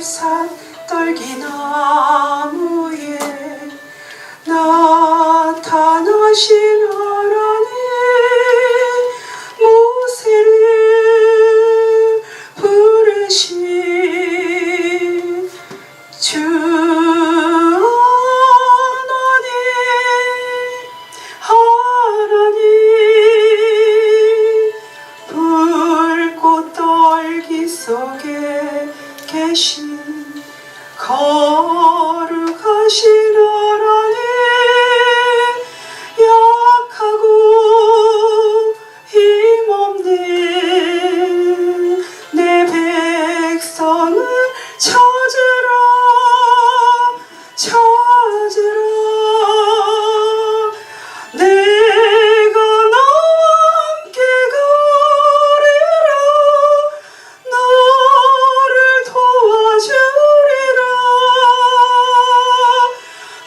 고렙산 떨기나무에 나타나신 하나님 모세를 부르신 주 하나님 불꽃 떨기 속에 계신 거룩하신 하나님 약하고 힘없는 내 백성을 찾으라 찾으라 내가 너와 함께 가리라 너를 도와주리라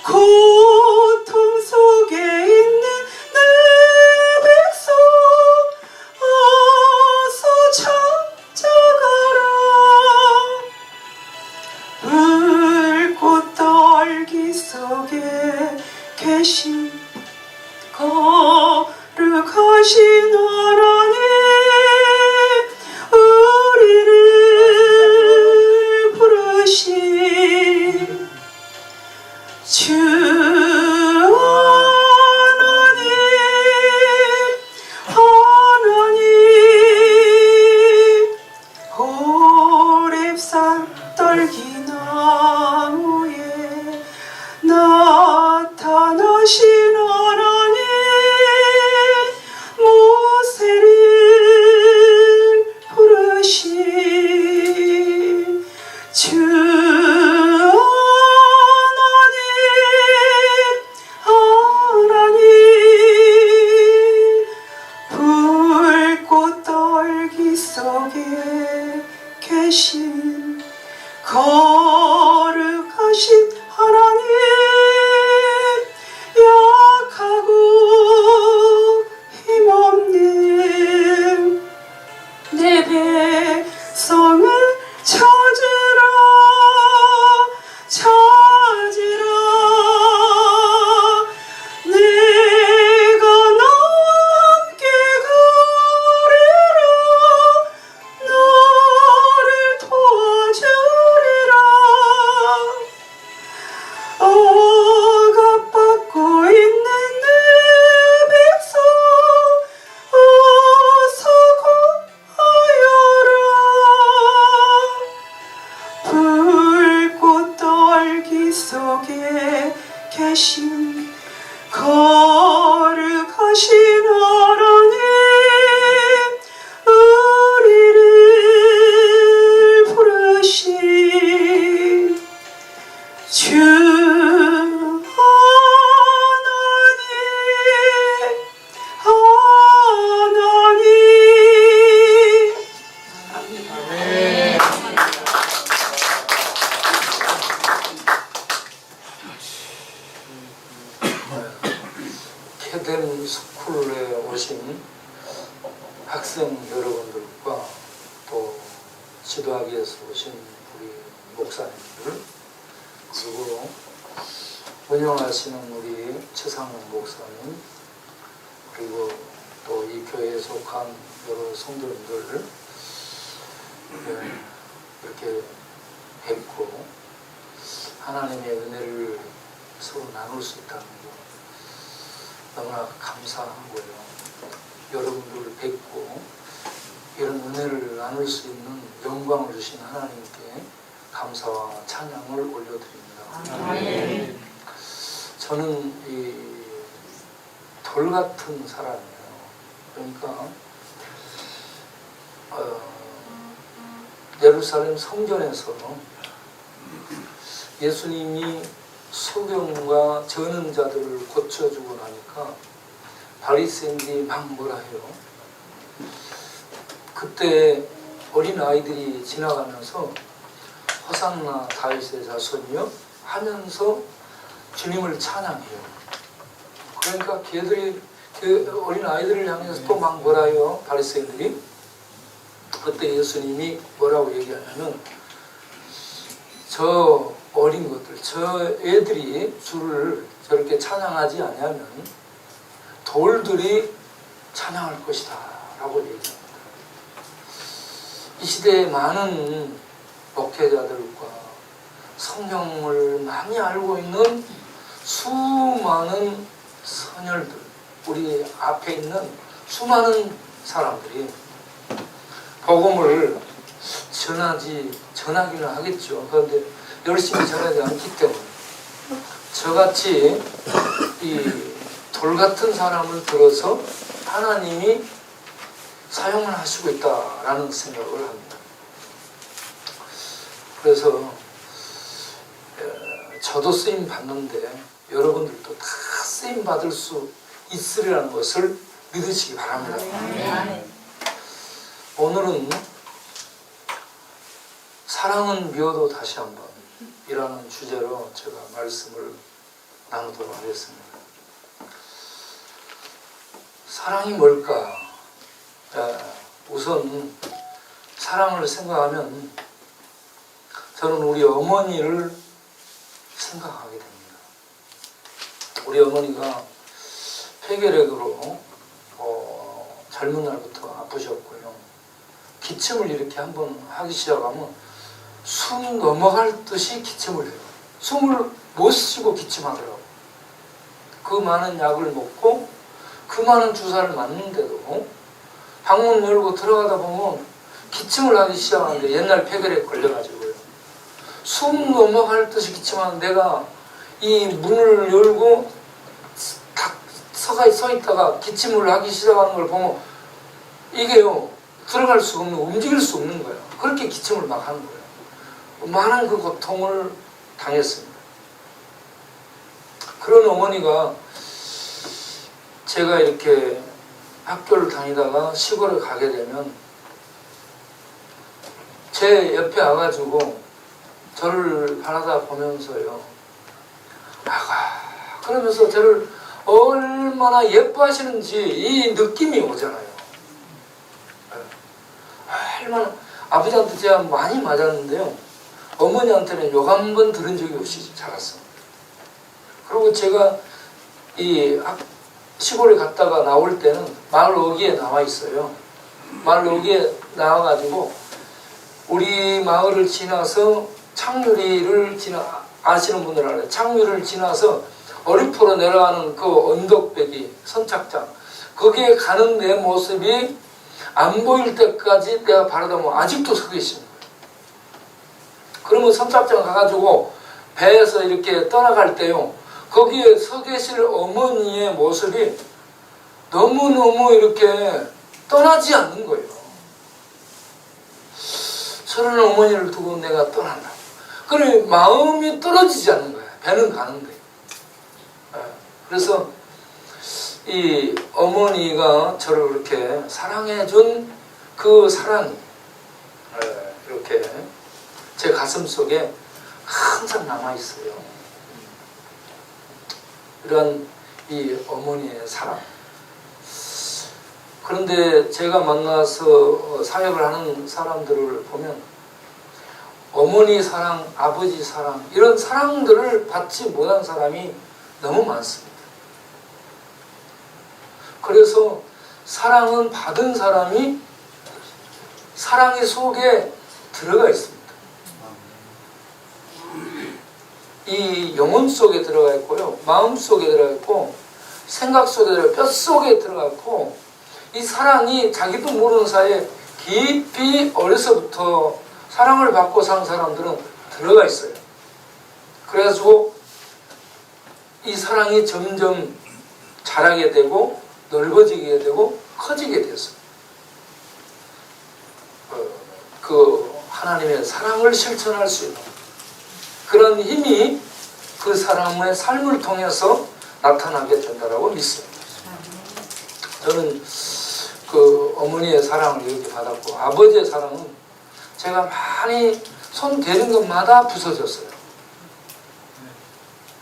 고통 속에 있는 내 백성 어서 찾아가라 불꽃 떨기 속에 계신 거룩하신 하나님 우리를 부르신 주 하나님 하나님 호렙산 떨기나무에 나타나신 하나님 모세를 부르신 주 하나님 불꽃 떨기 속에 계신 거룩하신 하나님 약하고 힘없는 내 백성을 찾으라 찾으라 내가 너와 함께 가리라 너를 도와주리라 억압받고 있는 내 백성 어서 구하여라 불꽃 떨기 속에 계신 거룩하신 하나님 우리를 부르신 주 하나님 캐덴 스쿨에 오신 학생 여러분들과 또 지도하기 위해서 오신 우리 목사님들 그리고 운영하시는 우리 최상훈 목사님 그리고 또 이 교회에 속한 여러 성도님들 이렇게 뵙고 하나님의 은혜를 서로 나눌 수 있다는 거 너무나 감사하고요. 여러분들을 뵙고 이런 은혜를 나눌 수 있는 영광을 주신 하나님께 감사와 찬양을 올려드립니다. 아멘. 저는 이 돌 같은 사람이에요. 그러니까 예루살렘 성전에서 예수님이 소경과 저는 자들을 고쳐주고 나니까 바리새인들이 막 뭐라 해요. 그때 어린 아이들이 지나가면서 호산나 다윗의 자손이요 하면서 주님을 찬양해요. 그러니까 걔들이 그 어린 아이들을 향해서 또 막 뭐라 해요. 바리새인들이. 그때 예수님이 뭐라고 얘기하냐면 저 어린 것들, 저 애들이 주를 저렇게 찬양하지 아니하면 돌들이 찬양할 것이다 라고 얘기합니다. 이 시대에 많은 목회자들과 성경을 많이 알고 있는 수많은 선열들, 우리 앞에 있는 수많은 사람들이 복음을 전하기는 하겠죠. 그런데 열심히 전하지 않기 때문에 저같이 이 돌 같은 사람을 들어서 하나님이 사용을 하시고 있다라는 생각을 합니다. 그래서 저도 쓰임 받는데 여러분들도 다 쓰임 받을 수 있으리라는 것을 믿으시기 바랍니다. 오늘은 사랑은 미워도 다시 한번 이라는 주제로 제가 말씀을 나누도록 하겠습니다. 사랑이 뭘까? 우선 사랑을 생각하면 저는 우리 어머니를 생각하게 됩니다. 우리 어머니가 폐결핵으로 젊은 날부터 아프셨고요. 기침을 이렇게 한번 하기 시작하면 숨 넘어갈 듯이 기침을 해요. 숨을 못 쉬고 기침하더라고요. 그 많은 약을 먹고 그 많은 주사를 맞는데도 방문 열고 들어가다 보면 기침을 하기 시작하는데 옛날 폐결핵 걸려가지고요. 숨 넘어갈 듯이 기침하는 내가 이 문을 열고 딱 서 있다가 기침을 하기 시작하는 걸 보면 이게요 들어갈 수 없는, 움직일 수 없는 거예요. 그렇게 기침을 막 하는 거예요. 많은 그 고통을 당했습니다. 그런 어머니가 제가 이렇게 학교를 다니다가 시골에 가게 되면 제 옆에 와가지고 저를 바라다 보면서요, 아가 그러면서 저를 얼마나 예뻐하시는지 이 느낌이 오잖아요. 얼마나 아버지한테 제가 많이 맞았는데요, 어머니한테는 욕 한 번 들은 적이 없이 자랐습니다. 그리고 제가 이 시골에 갔다가 나올 때는 마을 어귀에 나와 있어요. 마을 어귀에 나와가지고 우리 마을을 지나서 창유리를 아시는 분들 알아요. 창유리를 지나서 어리포로 내려가는 그 언덕배기 선착장, 거기에 가는 내 모습이 안 보일 때까지 내가 바라다보면 아직도 서 계시는 거예요. 그러면 선착장 가가지고 배에서 이렇게 떠나갈 때요, 거기에 서 계실 어머니의 모습이 너무너무 이렇게 떠나지 않는 거예요. 저런 어머니를 두고 내가 떠난다. 그래 마음이 떨어지지 않는 거예요. 배는 가는데. 그래서 이 어머니가 저를 그렇게 사랑해준 그 사랑이 이렇게 제 가슴 속에 항상 남아있어요. 이런 이 어머니의 사랑. 그런데 제가 만나서 사역을 하는 사람들을 보면 어머니 사랑, 아버지 사랑, 이런 사랑들을 받지 못한 사람이 너무 많습니다. 그래서 사랑은 받은 사람이 사랑의 속에 들어가 있습니다. 이 영혼 속에 들어가 있고요, 마음 속에 들어가 있고, 생각 속에 들어가 있고, 뼈 속에 들어가 있고, 이 사랑이 자기도 모르는 사이에 깊이 어려서부터 사랑을 받고 산 사람들은 들어가 있어요. 그래가지고 이 사랑이 점점 자라게 되고 넓어지게 되고 커지게 됐어요. 그 하나님의 사랑을 실천할 수 있는 그런 힘이 그 사람의 삶을 통해서 나타나게 된다고 믿습니다. 저는 그 어머니의 사랑을 이렇게 받았고, 아버지의 사랑은 제가 많이 손 대는 것마다 부서졌어요.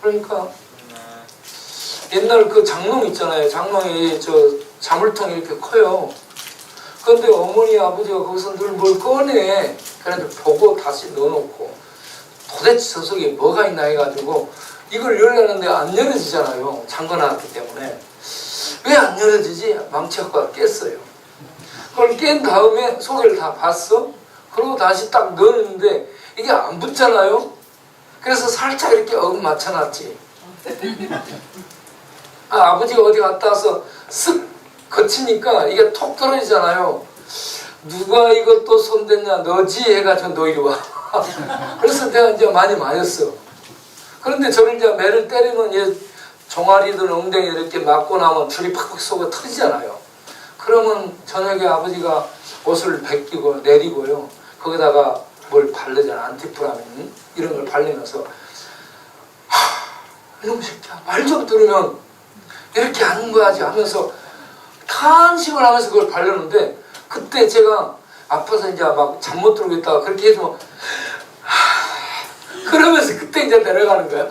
그러니까 옛날 그 장롱 있잖아요. 장롱이 저 자물통이 이렇게 커요. 그런데 어머니 아버지가 거기서 늘 뭘 꺼내. 그래도 보고 다시 넣어놓고 도대체 저 속에 뭐가 있나 해가지고 이걸 열려는데 안 열어지잖아요. 잠궈놨기 때문에. 왜 안 열어지지? 망치갖고 깼어요. 그걸 깬 다음에 속을 다 봤어. 그리고 다시 딱 넣었는데 이게 안 붙잖아요. 그래서 살짝 이렇게 어긋 맞춰놨지. 아버지가 어디 갔다 와서 쓱 거치니까 이게 톡 떨어지잖아요. 누가 이것도 손댔냐, 너지? 해가지고 너 이리 와. 그래서 내가 이제 많이 맞았어. 그런데 저를 이제 매를 때리면 얘 종아리든 엉덩이 이렇게 맞고 나면 줄이 팍팍 쏘고 터지잖아요. 그러면 저녁에 아버지가 옷을 벗기고 내리고요. 거기다가 뭘 바르잖아. 안티프라민 이런 걸 바르면서 이놈 새끼야 말 좀 들으면 이렇게 하는 거야지 하면서 탄식을 하면서 그걸 바르는데 그때 제가 아파서 이제 막 잠 못 들고 있다가 그렇게 해주면 그러면서 그때 이제 내려가는 거야.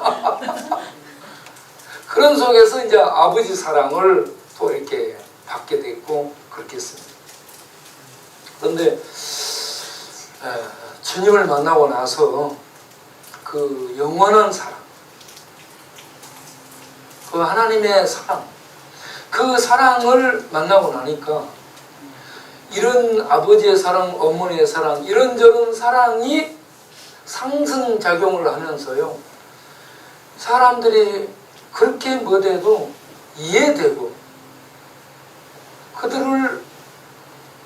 그런 속에서 이제 아버지 사랑을 또 이렇게 받게 됐고 그렇게 했습니다. 그런데 주님을 만나고 나서 그 영원한 사랑, 그 하나님의 사랑, 그 사랑을 만나고 나니까 이런 아버지의 사랑, 어머니의 사랑, 이런저런 사랑이 상승작용을 하면서요. 사람들이 그렇게 못해도 이해되고 그들을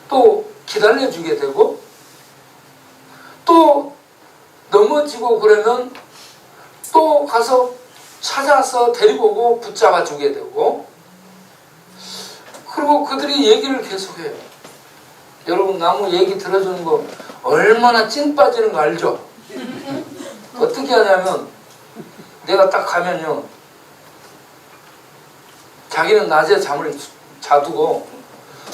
또 기다려주게 되고 또 넘어지고 그러면 또 가서 찾아서 데리고 오고 붙잡아 주게 되고 그리고 그들이 얘기를 계속해요. 여러분 나무 얘기 들어주는 거 얼마나 찐 빠지는 거 알죠? 어떻게 하냐면 내가 딱 가면요. 자기는 낮에 잠을 자두고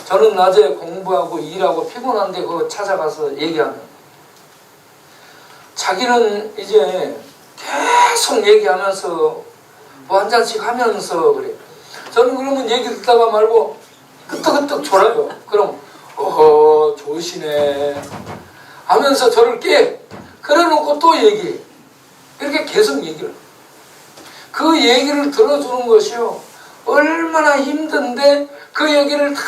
저는 낮에 공부하고 일하고 피곤한데 그거 찾아가서 얘기하면 자기는 이제 계속 얘기하면서 뭐 한 잔씩 하면서 그래. 저는 그러면 얘기 듣다가 말고 끄떡끄떡 졸아요. 그럼 어허 좋으시네 하면서 저를 깨. 그래놓고 또 얘기해. 이렇게 계속 얘기를. 그 얘기를 들어주는 것이요. 얼마나 힘든데 그 얘기를 다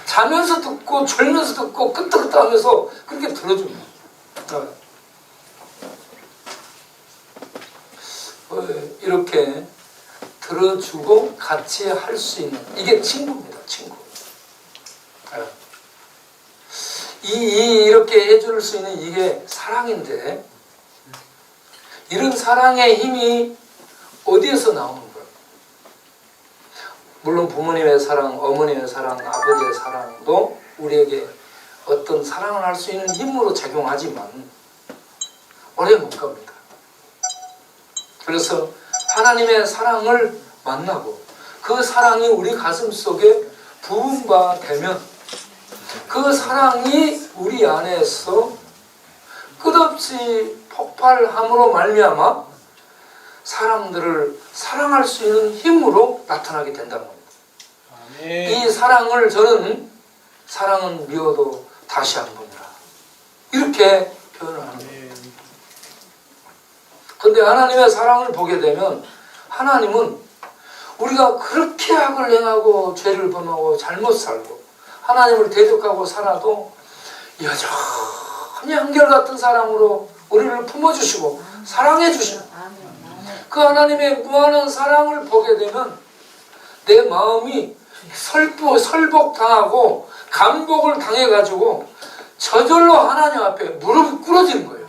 자면서 듣고 졸면서 듣고 끄떡끄떡 하면서 그렇게 들어줍니다. 이렇게 들어주고 같이 할 수 있는 이게 친구입니다. 친구. 이렇게 해줄 수 있는 이게 사랑인데 이런 사랑의 힘이 어디에서 나오는 거예요? 물론 부모님의 사랑, 어머니의 사랑, 아버지의 사랑도 우리에게 어떤 사랑을 할 수 있는 힘으로 작용하지만 오래 못 갑니다. 그래서 하나님의 사랑을 만나고 그 사랑이 우리 가슴 속에 부음바 되면 그 사랑이 우리 안에서 끝없이 폭발함으로 말미암아 사람들을 사랑할 수 있는 힘으로 나타나게 된다는 겁니다. 아멘. 이 사랑을 저는 사랑은 미워도 다시 한 번이라 이렇게 표현을 하는 겁니다. 그런데 하나님의 사랑을 보게 되면 하나님은 우리가 그렇게 악을 행하고 죄를 범하고 잘못 살고 하나님을 대적하고 살아도 여전히 한결같은 사랑으로 우리를 품어주시고 사랑해주시고 그 하나님의 무한한 사랑을 보게 되면 내 마음이 설복당하고 감복을 당해가지고 저절로 하나님 앞에 무릎이 꿇어지는 거예요.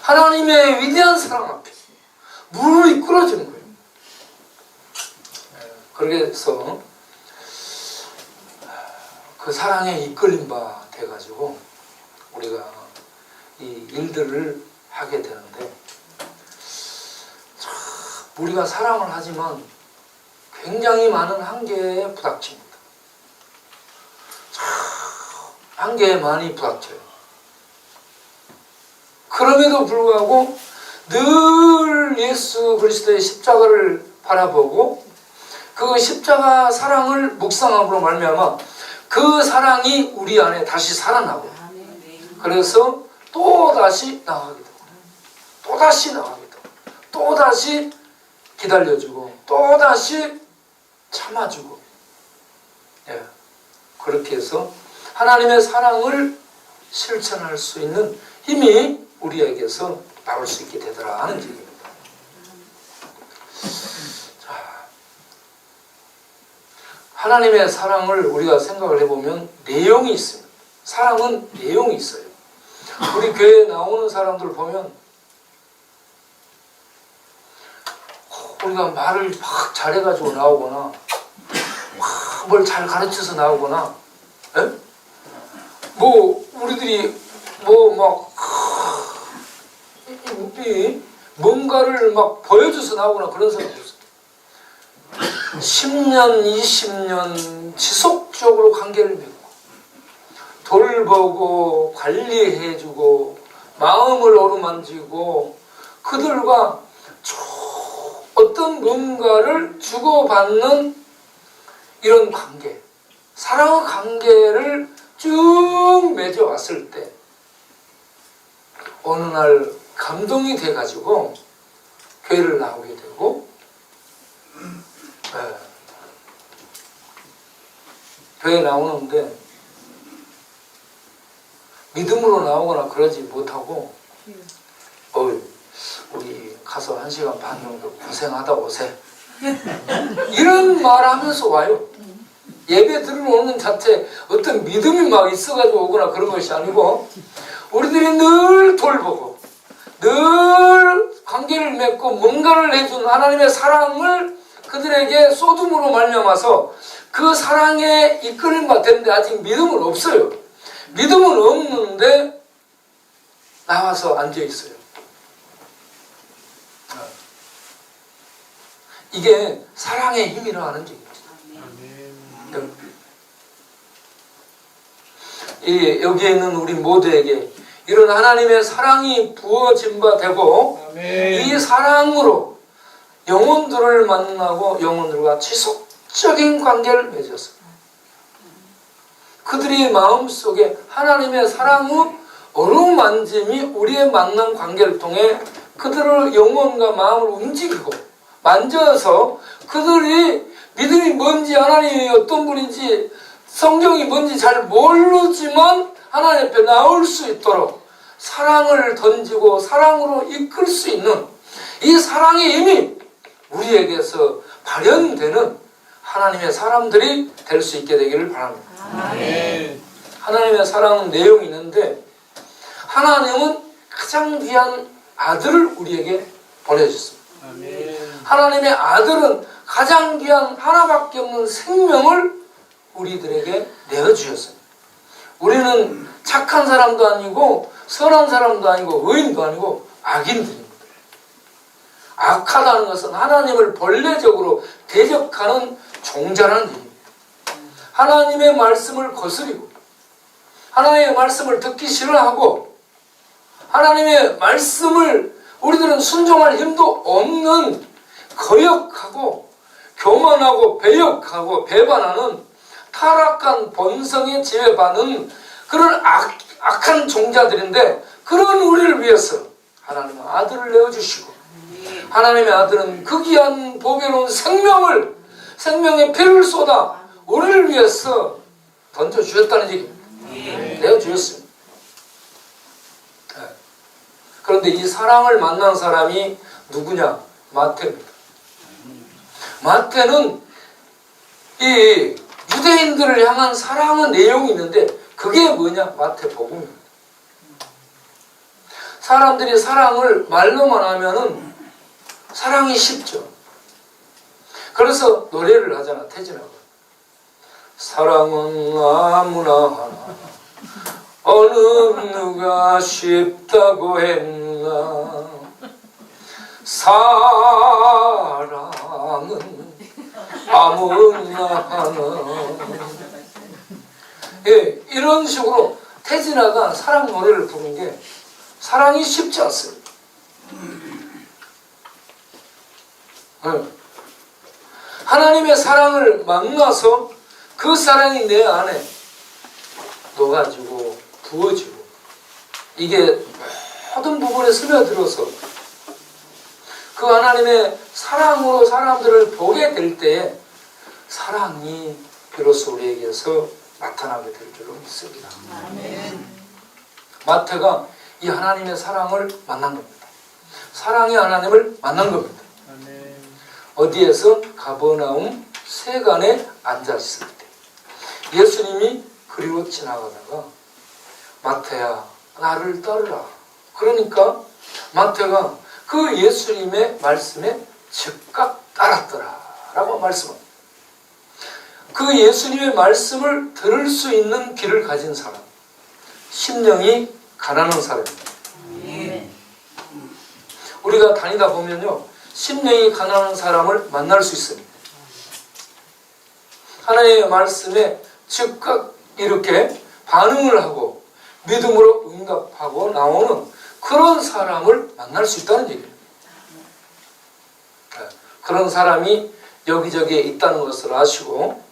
하나님의 위대한 사랑 앞에 무릎이 꿇어지는 거예요. 그래서 그 사랑에 이끌린 바 돼가지고 우리가 이 일들을 하게 되는데 우리가 사랑을 하지만 굉장히 많은 한계에 부닥칩니다. 한계에 많이 부닥쳐요. 그럼에도 불구하고 늘 예수 그리스도의 십자가를 바라보고 그 십자가 사랑을 묵상함으로 말미암아 그 사랑이 우리 안에 다시 살아나고 그래서 또다시 나가게 되고, 또다시 나가게 되고, 또다시 기다려주고, 또다시 참아주고, 예. 그렇게 해서 하나님의 사랑을 실천할 수 있는 힘이 우리에게서 나올 수 있게 되더라 하는 얘기입니다. 자, 하나님의 사랑을 우리가 생각을 해보면 내용이 있습니다. 사랑은 내용이 있어요. 우리 교회에 나오는 사람들 보면 우리가 말을 막 잘해가지고 나오거나 뭘 잘 가르쳐서 나오거나, 에? 뭐 우리들이 뭐 막 뭔가를 막 보여줘서 나오거나 그런 사람 없어요. 10년, 20년 지속적으로 관계를 맺고 돌보고 관리해주고 마음을 어루만지고 그들과 어떤 뭔가를 주고받는 이런 관계, 사랑의 관계를 쭉 맺어왔을 때 어느 날 감동이 돼가지고 교회를 나오게 되고, 교회 나오는데 믿음으로 나오거나 그러지 못하고 우리 가서 1시간 반 정도 고생하다 오세 이런 말 하면서 와요. 예배 들어오는 자체 어떤 믿음이 막 있어가지고 오거나 그런 것이 아니고 우리들이 늘 돌보고 늘 관계를 맺고 뭔가를 해준 하나님의 사랑을 그들에게 쏟음으로 말미암아서 그 사랑에 이끌림 받았는데 아직 믿음은 없어요. 믿음은 없는데 나와서 앉아 있어요. 이게 사랑의 힘이라 하는 얘기입니다. 여기에 있는 우리 모두에게 이런 하나님의 사랑이 부어진 바 되고 이 사랑으로 영혼들을 만나고 영혼들과 지속적인 관계를 맺었습니다. 그들의 마음속에 하나님의 사랑의 어루만짐이 우리의 만난 관계를 통해 그들의 영혼과 마음을 움직이고 만져서 그들이 믿음이 뭔지 하나님이 어떤 분인지 성경이 뭔지 잘 모르지만 하나님 앞에 나올 수 있도록 사랑을 던지고 사랑으로 이끌 수 있는 이 사랑의 힘이 우리에게서 발현되는 하나님의 사람들이 될 수 있게 되기를 바랍니다. 아멘. 하나님의 사랑은 내용이 있는데 하나님은 가장 귀한 아들을 우리에게 보내주셨습니다. 아멘. 하나님의 아들은 가장 귀한 하나밖에 없는 생명을 우리들에게 내어주셨습니다. 우리는 착한 사람도 아니고 선한 사람도 아니고 의인도 아니고 악인들입니다. 악하다는 것은 하나님을 본래적으로 대적하는 종자라는 얘기입니다. 하나님의 말씀을 거스리고 하나님의 말씀을 듣기 싫어하고 하나님의 말씀을 우리들은 순종할 힘도 없는 거역하고 교만하고 배역하고 배반하는 타락한 본성에 지배받는 그런 악한 종자들인데 그런 우리를 위해서 하나님은 아들을 내어주시고 하나님의 아들은 그 귀한 보배로운 생명의 피를 쏟아 우리를 위해서 던져주셨다는 얘기입니다. 내어주셨습니다. 그런데 이 사랑을 만난 사람이 누구냐? 마태입니다. 마태는 이 유대인들을 향한 사랑의 내용이 있는데 그게 뭐냐? 마태복음입니다. 사람들이 사랑을 말로만 하면은 사랑이 쉽죠. 그래서 노래를 하잖아. 태진아가 사랑은 아무나 하나 어느 누가 쉽다고 했나 사랑은 아무나 하나. 예, 이런 식으로 태진아가 사랑 노래를 부른 게 사랑이 쉽지 않습니다. 하나님의 사랑을 만나서 그 사랑이 내 안에 녹아지고 부어지고 이게 모든 부분에 스며들어서 그 하나님의 사랑으로 사람들을 보게 될 때에 사랑이 비로소 우리에게서 나타나게 될 줄로 믿습니다. 마태가 이 하나님의 사랑을 만난 겁니다. 사랑의 하나님을 만난 겁니다. 어디에서? 가버나움 세간에 앉아있을 때 예수님이 그리로 지나가다가 마태야 나를 따르라. 그러니까 마태가 그 예수님의 말씀에 즉각 따랐더라 라고 말씀합니다. 그 예수님의 말씀을 들을 수 있는 귀를 가진 사람, 심령이 가난한 사람입니다. 우리가 다니다 보면요, 심령이 가난한 사람을 만날 수 있습니다. 하나님의 말씀에 즉각 이렇게 반응을 하고 믿음으로 응답하고 나오는 그런 사람을 만날 수 있다는 얘기예요. 그런 사람이 여기저기에 있다는 것을 아시고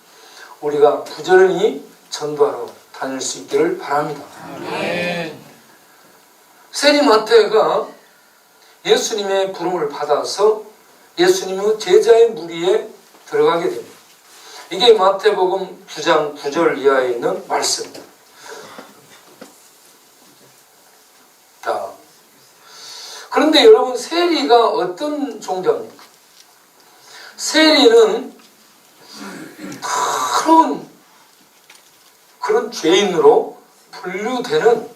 우리가 부지런히 전도하러 다닐 수 있기를 바랍니다. 세리 마태가 예수님의 부름을 받아서 예수님의 제자의 무리에 들어가게 됩니다. 이게 마태복음 9장 9절 이하에 있는 말씀입니다. 자, 그런데 여러분, 세리가 어떤 종교입니까? 세리는 그런 죄인으로 분류되는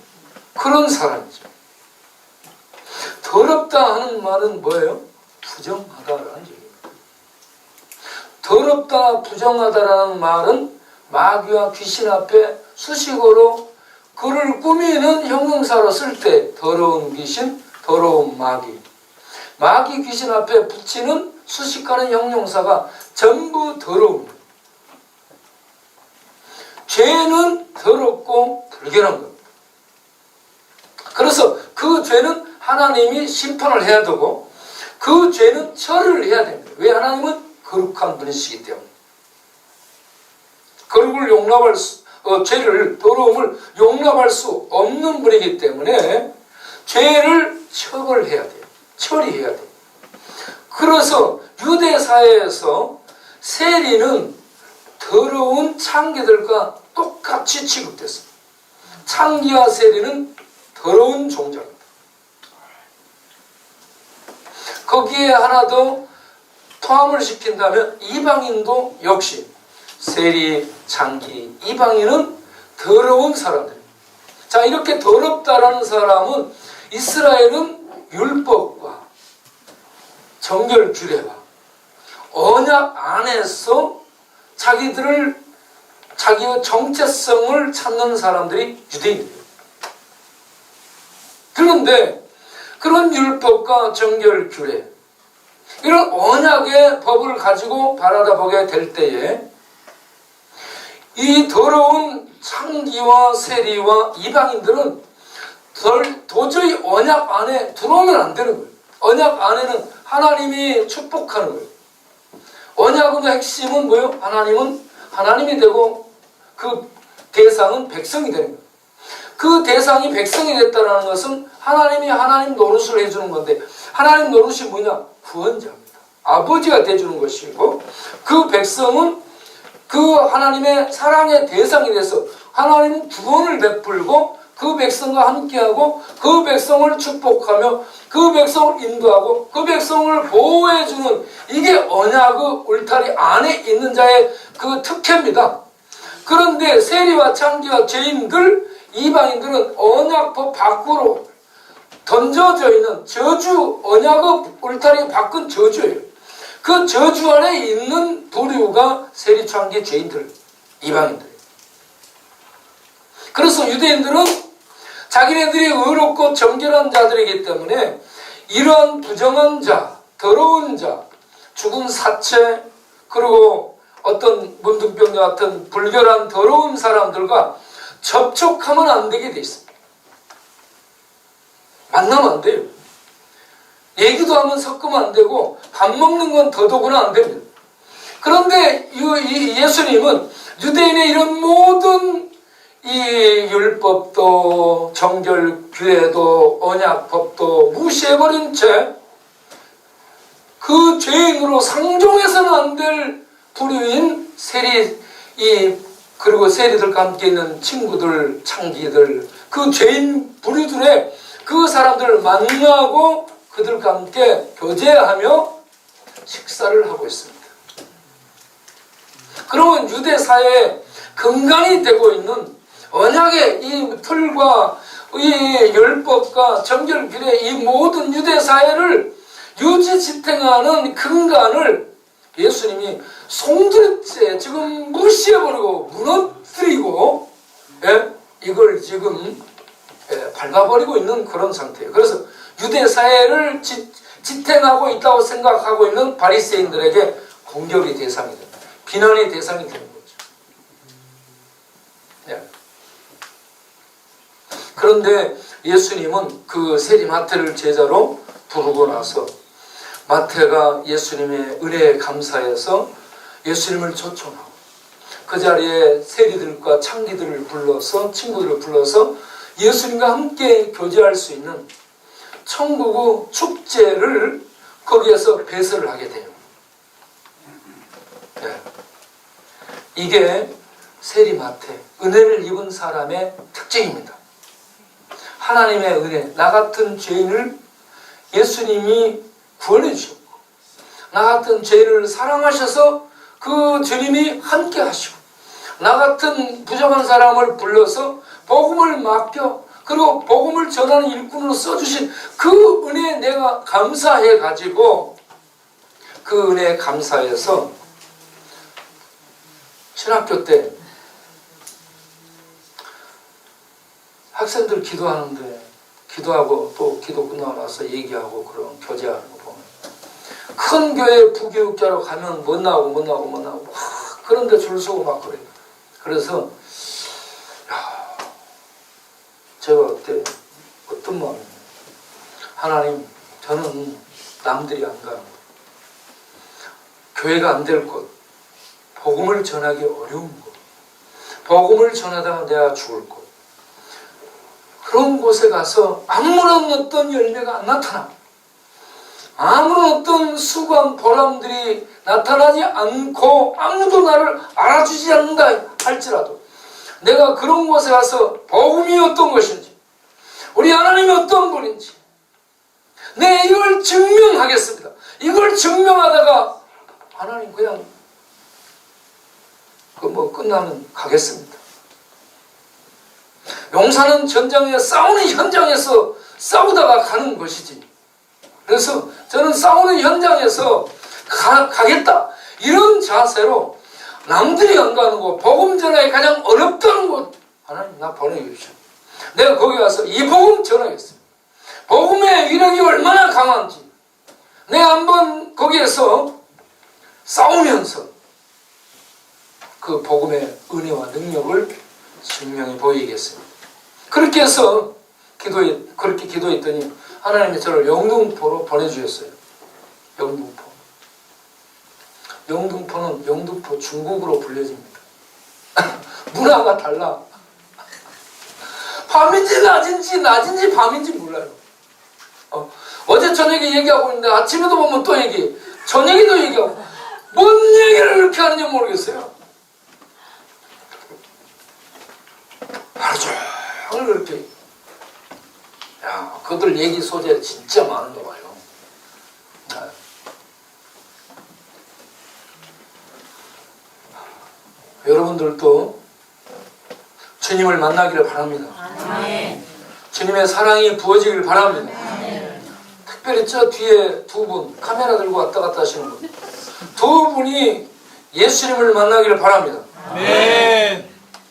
그런 사람이죠. 더럽다 하는 말은 뭐예요? 부정하다라는 얘기입니다. 더럽다, 부정하다라는 말은 마귀와 귀신 앞에 수식어로 그를 꾸미는 형용사로 쓸 때 더러운 귀신, 더러운 마귀, 마귀 귀신 앞에 붙이는 수식하는 형용사가 전부 더러움입니다. 죄는 더럽고 불결한 겁니다. 그래서 그 죄는 하나님이 심판을 해야 되고 그 죄는 처리를 해야 됩니다. 왜? 하나님은 거룩한 분이시기 때문에. 거룩을 용납할 수, 죄를, 더러움을 용납할 수 없는 분이기 때문에 죄를 처벌해야 돼요. 처리해야 돼요. 그래서 유대 사회에서 세리는 더러운 창기들과 똑같이 취급됐습니다. 창기와 세리는 더러운 종자입니다. 거기에 하나 더 포함을 시킨다면 이방인도 역시 세리, 창기, 이방인은 더러운 사람들입니다. 자, 이렇게 더럽다라는 사람은 이스라엘은 율법과 정결 규례와 언약 안에서 자기의 정체성을 찾는 사람들이 유대인이에요. 그런데 그런 율법과 정결 규례, 이런 언약의 법을 가지고 바라다 보게 될 때에 이 더러운 창기와 세리와 이방인들은 도저히 언약 안에 들어오면 안 되는 거예요. 언약 안에는 하나님이 축복하는 거예요. 언약의 핵심은 뭐예요? 하나님은 하나님이 되고 그 대상은 백성이 되는 거예요. 그 대상이 백성이 됐다는 것은 하나님이 하나님 노릇을 해주는 건데, 하나님 노릇이 뭐냐? 구원자입니다. 아버지가 돼주는 것이고, 그 백성은 그 하나님의 사랑의 대상이 돼서 하나님은 구원을 베풀고 그 백성과 함께하고 그 백성을 축복하며 그 백성을 인도하고 그 백성을 보호해주는, 이게 언약의 울타리 안에 있는 자의 그 특혜입니다. 그런데 세리와 창기와 죄인들, 이방인들은 언약법 밖으로 던져져 있는 저주, 언약의 울타리 밖은 저주예요. 그 저주 안에 있는 부류가 세리, 창기, 죄인들, 이방인들. 그래서 유대인들은 자기네들이 의롭고 정결한 자들이기 때문에 이러한 부정한 자, 더러운 자, 죽은 사체, 그리고 어떤 문둥병자 같은 불결한 더러운 사람들과 접촉하면 안 되게 돼 있습니다. 만나면 안 돼요. 얘기도 하면 섞으면 안 되고 밥 먹는 건 더더구나 안 됩니다. 그런데 이 예수님은 유대인의 이런 모든 이 율법도 정결 규례도 언약법도 무시해버린 채 그 죄인으로 상종해서는 안 될 부류인 세리 그리고 세리들과 함께 있는 친구들, 창기들, 그 죄인 부류들의 그 사람들을 만나고 그들과 함께 교제하며 식사를 하고 있습니다. 그러면 유대 사회의 근간이 되고 있는 언약의 이 틀과 이 율법과 정결 규례 이 모든 유대 사회를 유지 지탱하는 근간을 예수님이 송두리째 지금 무시해버리고 무너뜨리고 이걸 지금 밟아버리고 있는 그런 상태예요. 그래서 유대 사회를 지탱하고 있다고 생각하고 있는 바리새인들에게 공격의 대상이 됩니다. 비난의 대상이 되는 거죠. 그런데 예수님은 그 세리 마태를 제자로 부르고 나서 마태가 예수님의 은혜에 감사해서 예수님을 초청하고 그 자리에 세리들과 창기들을 불러서 친구들을 불러서 예수님과 함께 교제할 수 있는 천국의 축제를 거기에서 배설을 하게 돼요. 이게 세리 마태, 은혜를 입은 사람의 특징입니다. 하나님의 은혜, 나 같은 죄인을 예수님이 구원해 주셨고 나 같은 죄인을 사랑하셔서 그 주님이 함께 하시고 나 같은 부족한 사람을 불러서 복음을 맡겨 그리고 복음을 전하는 일꾼으로 써주신 그 은혜에 내가 감사해 가지고 그 은혜에 감사해서 신학교 때 학생들 기도하는데 기도하고 또 기도 끝나고 나서 얘기하고 그런 교제하는 거 보면 큰 교회 부교육자로 가면 못 나오고 그런데 줄 서고 막 그래요. 그래서 제가 그때 어떤 마음이에요. 하나님, 저는 남들이 안 가는 곳, 교회가 안 될 곳, 복음을 전하기 어려운 곳, 복음을 전하다가 내가 죽을 곳, 그런 곳에 가서 아무런 어떤 열매가 안 나타나, 아무런 어떤 수고한 보람들이 나타나지 않고 아무도 나를 알아주지 않는다 할지라도 내가 그런 곳에 가서 복음이 어떤 것인지 우리 하나님이 어떤 분인지 내 이걸 증명하겠습니다. 이걸 증명하다가 하나님 그냥 끝나면 가겠습니다. 용사는 전장에 싸우는 현장에서 싸우다가 가는 것이지. 그래서 저는 싸우는 현장에서 가겠다 이런 자세로 남들이 안 가는 곳, 복음 전하기 가장 어렵다는 곳 하나님 나 보내주십시오. 내가 거기 가서 이 복음 전하겠습니다. 복음의 위력이 얼마나 강한지 내가 한번 거기에서 싸우면서 그 복음의 은혜와 능력을 증명해 보이겠습니다. 그렇게 해서 그렇게 기도했더니 하나님이 저를 영등포로 보내주셨어요. 영등포는 영등포 중국으로 불려집니다. 문화가 달라. 밤인지 낮인지 밤인지 몰라요. 어제 저녁에 얘기하고 있는데 아침에도 보면 또 저녁에도 얘기하고 뭔 얘기를 그렇게 하는지 모르겠어요. 하루 종일 그렇게. 그들 얘기 소재 진짜 많은가 봐요. 여러분들도 주님을 만나기를 바랍니다. 아멘. 주님의 사랑이 부어지길 바랍니다. 아멘. 특별히 저 뒤에 두 분, 카메라 들고 왔다 갔다 하시는 분, 두 분이 예수님을 만나기를 바랍니다. 아멘.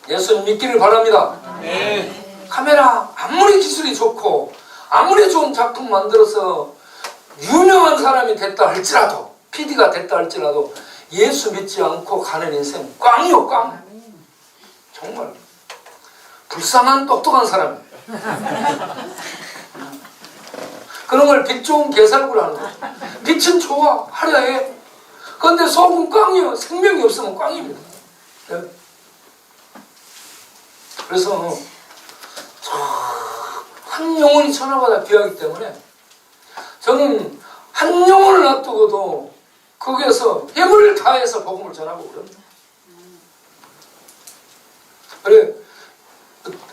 예수님 믿기를 바랍니다. 아멘. 카메라 아무리 기술이 좋고 아무리 좋은 작품 만들어서 유명한 사람이 됐다 할지라도 PD가 됐다 할지라도 예수 믿지 않고 가는 인생 꽝이요 꽝. 정말 불쌍한 똑똑한 사람이에요. 그런 걸 빛 좋은 개살구를 하는 거예요. 빛은 좋아 화려해. 그런데 속은 꽝이요. 생명이 없으면 꽝입니다. 그래서 한 영혼이 천하보다 귀하기 때문에 저는 한 영혼을 놔두고도 거기에서 힘을 다해서 복음을 전하고 그럽니다. 그래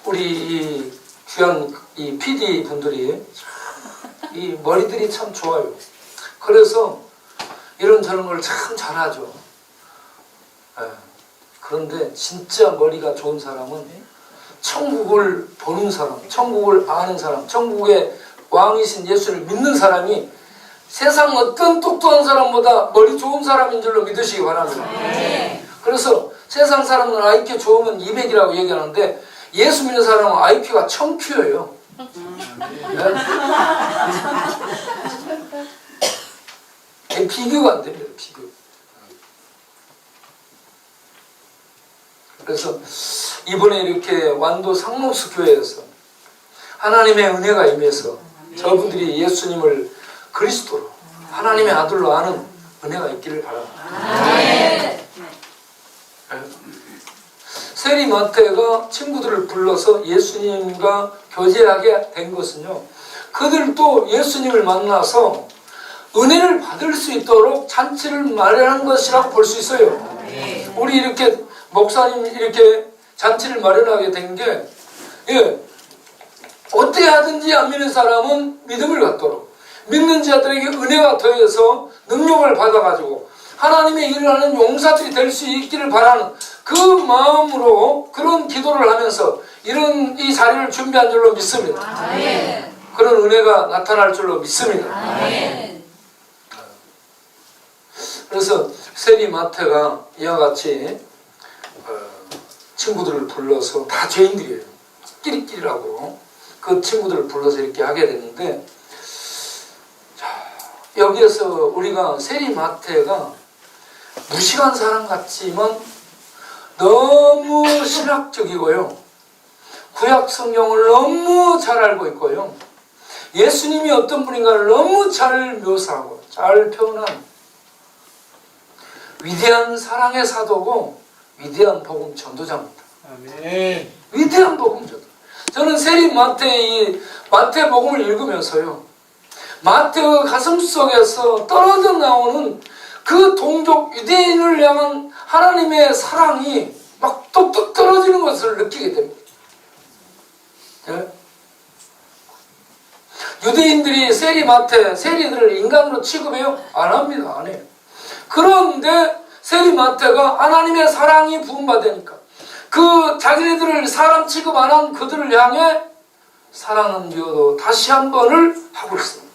우리 이 귀한 이 PD 분들이 이 머리들이 참 좋아요. 그래서 이런저런 걸 참 잘하죠. 예. 그런데 진짜 머리가 좋은 사람은 천국을 보는 사람, 천국을 아는 사람, 천국의 왕이신 예수를 믿는 사람이 세상 어떤 똑똑한 사람보다 머리 좋은 사람인 줄로 믿으시기 바랍니다. 그래서 세상 사람은 IQ 좋으면 200이라고 얘기하는데 예수 믿는 사람은 IQ가 1000Q예요. 네? 비교가 안 됩니다. 비교. 그래서 이번에 이렇게 완도 상록수 교회에서 하나님의 은혜가 임해서 저분들이 예수님을 그리스도로 하나님의 아들로 아는 은혜가 있기를 바랍니다. 세리 마태가 친구들을 불러서 예수님과 교제하게 된 것은요, 그들도 예수님을 만나서 은혜를 받을 수 있도록 잔치를 마련한 것이라고 볼 수 있어요. 우리 이렇게 목사님 이렇게 잔치를 마련하게 된 게, 예, 어떻게 하든지 안 믿는 사람은 믿음을 갖도록, 믿는 자들에게 은혜가 더해서 능력을 받아가지고 하나님의 일을 하는 용사들이 될 수 있기를 바라는 그 마음으로 그런 기도를 하면서 이런 이 자리를 준비한 줄로 믿습니다. 그런 은혜가 나타날 줄로 믿습니다. 그래서 세리 마태가 이와 같이 친구들을 불러서 다 죄인들이에요. 끼리끼리라고 그 친구들을 불러서 이렇게 하게 됐는데, 여기에서 우리가 세리 마태가 무식한 사람 같지만 너무 신학적이고요, 구약 성경을 너무 잘 알고 있고요, 예수님이 어떤 분인가를 너무 잘 묘사하고 잘 표현한 위대한 사랑의 사도고 위대한 복음 전도자입니다. 아멘. 위대한 복음 전도. 저는 세리 마태의 마태 복음을 읽으면서요, 마태의 가슴 속에서 떨어져 나오는 그 동족 유대인을 향한 하나님의 사랑이 막 뚝뚝 떨어지는 것을 느끼게 됩니다. 예? 유대인들이 세리 마태, 세리들을 인간으로 취급해요? 안 합니다. 안 해요. 그런데 세리 마태가 하나님의 사랑이 부음받으니까 그 자기네들을 사람 취급 안 한 그들을 향해 사랑은 비어도 다시 한 번을 하고 있습니다.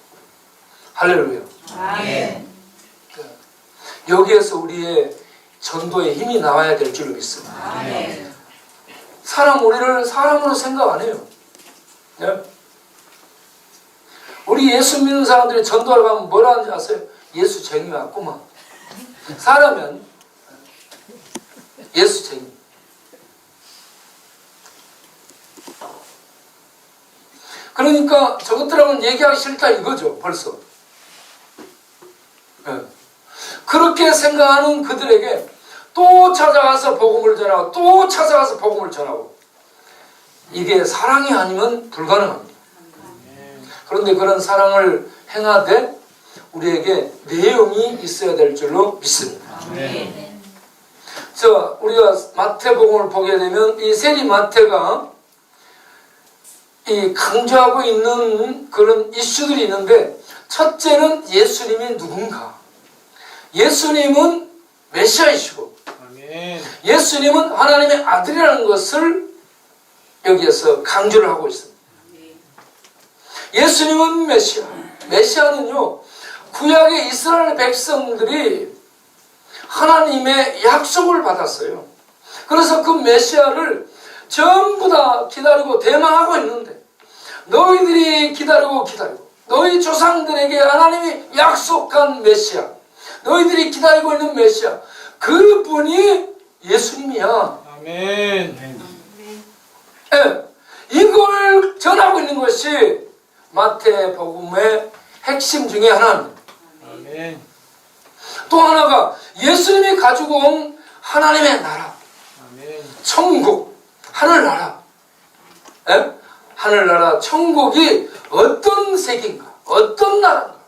할렐루야. 아멘. 여기에서 우리의 전도의 힘이 나와야 될 줄로 믿습니다. 아멘. 사람, 우리를 사람으로 생각 안 해요. 네? 우리 예수 믿는 사람들이 전도하러 가면 뭐라 하는지 아세요? 예수쟁이 왔구만. 사람은 예수쟁이. 그러니까 저것들하고는 얘기하기 싫다 이거죠, 벌써. 네. 그렇게 생각하는 그들에게 또 찾아가서 복음을 전하고 또 찾아가서 복음을 전하고, 이게 사랑이 아니면 불가능합니다. 그런데 그런 사랑을 행하되 우리에게 내용이 있어야 될 줄로 믿습니다. 자, 우리가 마태복음을 보게 되면 이 세리 마태가 이 강조하고 있는 그런 이슈들이 있는데, 첫째는 예수님이 누군가. 예수님은 메시아이시고 아멘. 예수님은 하나님의 아들이라는 것을 여기에서 강조를 하고 있습니다. 예수님은 메시아. 메시아는요, 구약의 이스라엘 백성들이 하나님의 약속을 받았어요. 그래서 그 메시아를 전부 다 기다리고 대망하고 있는데, 너희들이 기다리고 너희 조상들에게 하나님이 약속한 메시아, 너희들이 기다리고 있는 메시아, 그분이 예수님이야. 아멘. 예, 이걸 전하고 있는 것이 마태복음의 핵심 중에 하나입니다. 아멘. 또 하나가 예수님이 가지고 온 하나님의 나라, 아멘. 천국, 하늘나라, 하늘나라 천국이 어떤 세계인가, 어떤 나라인가.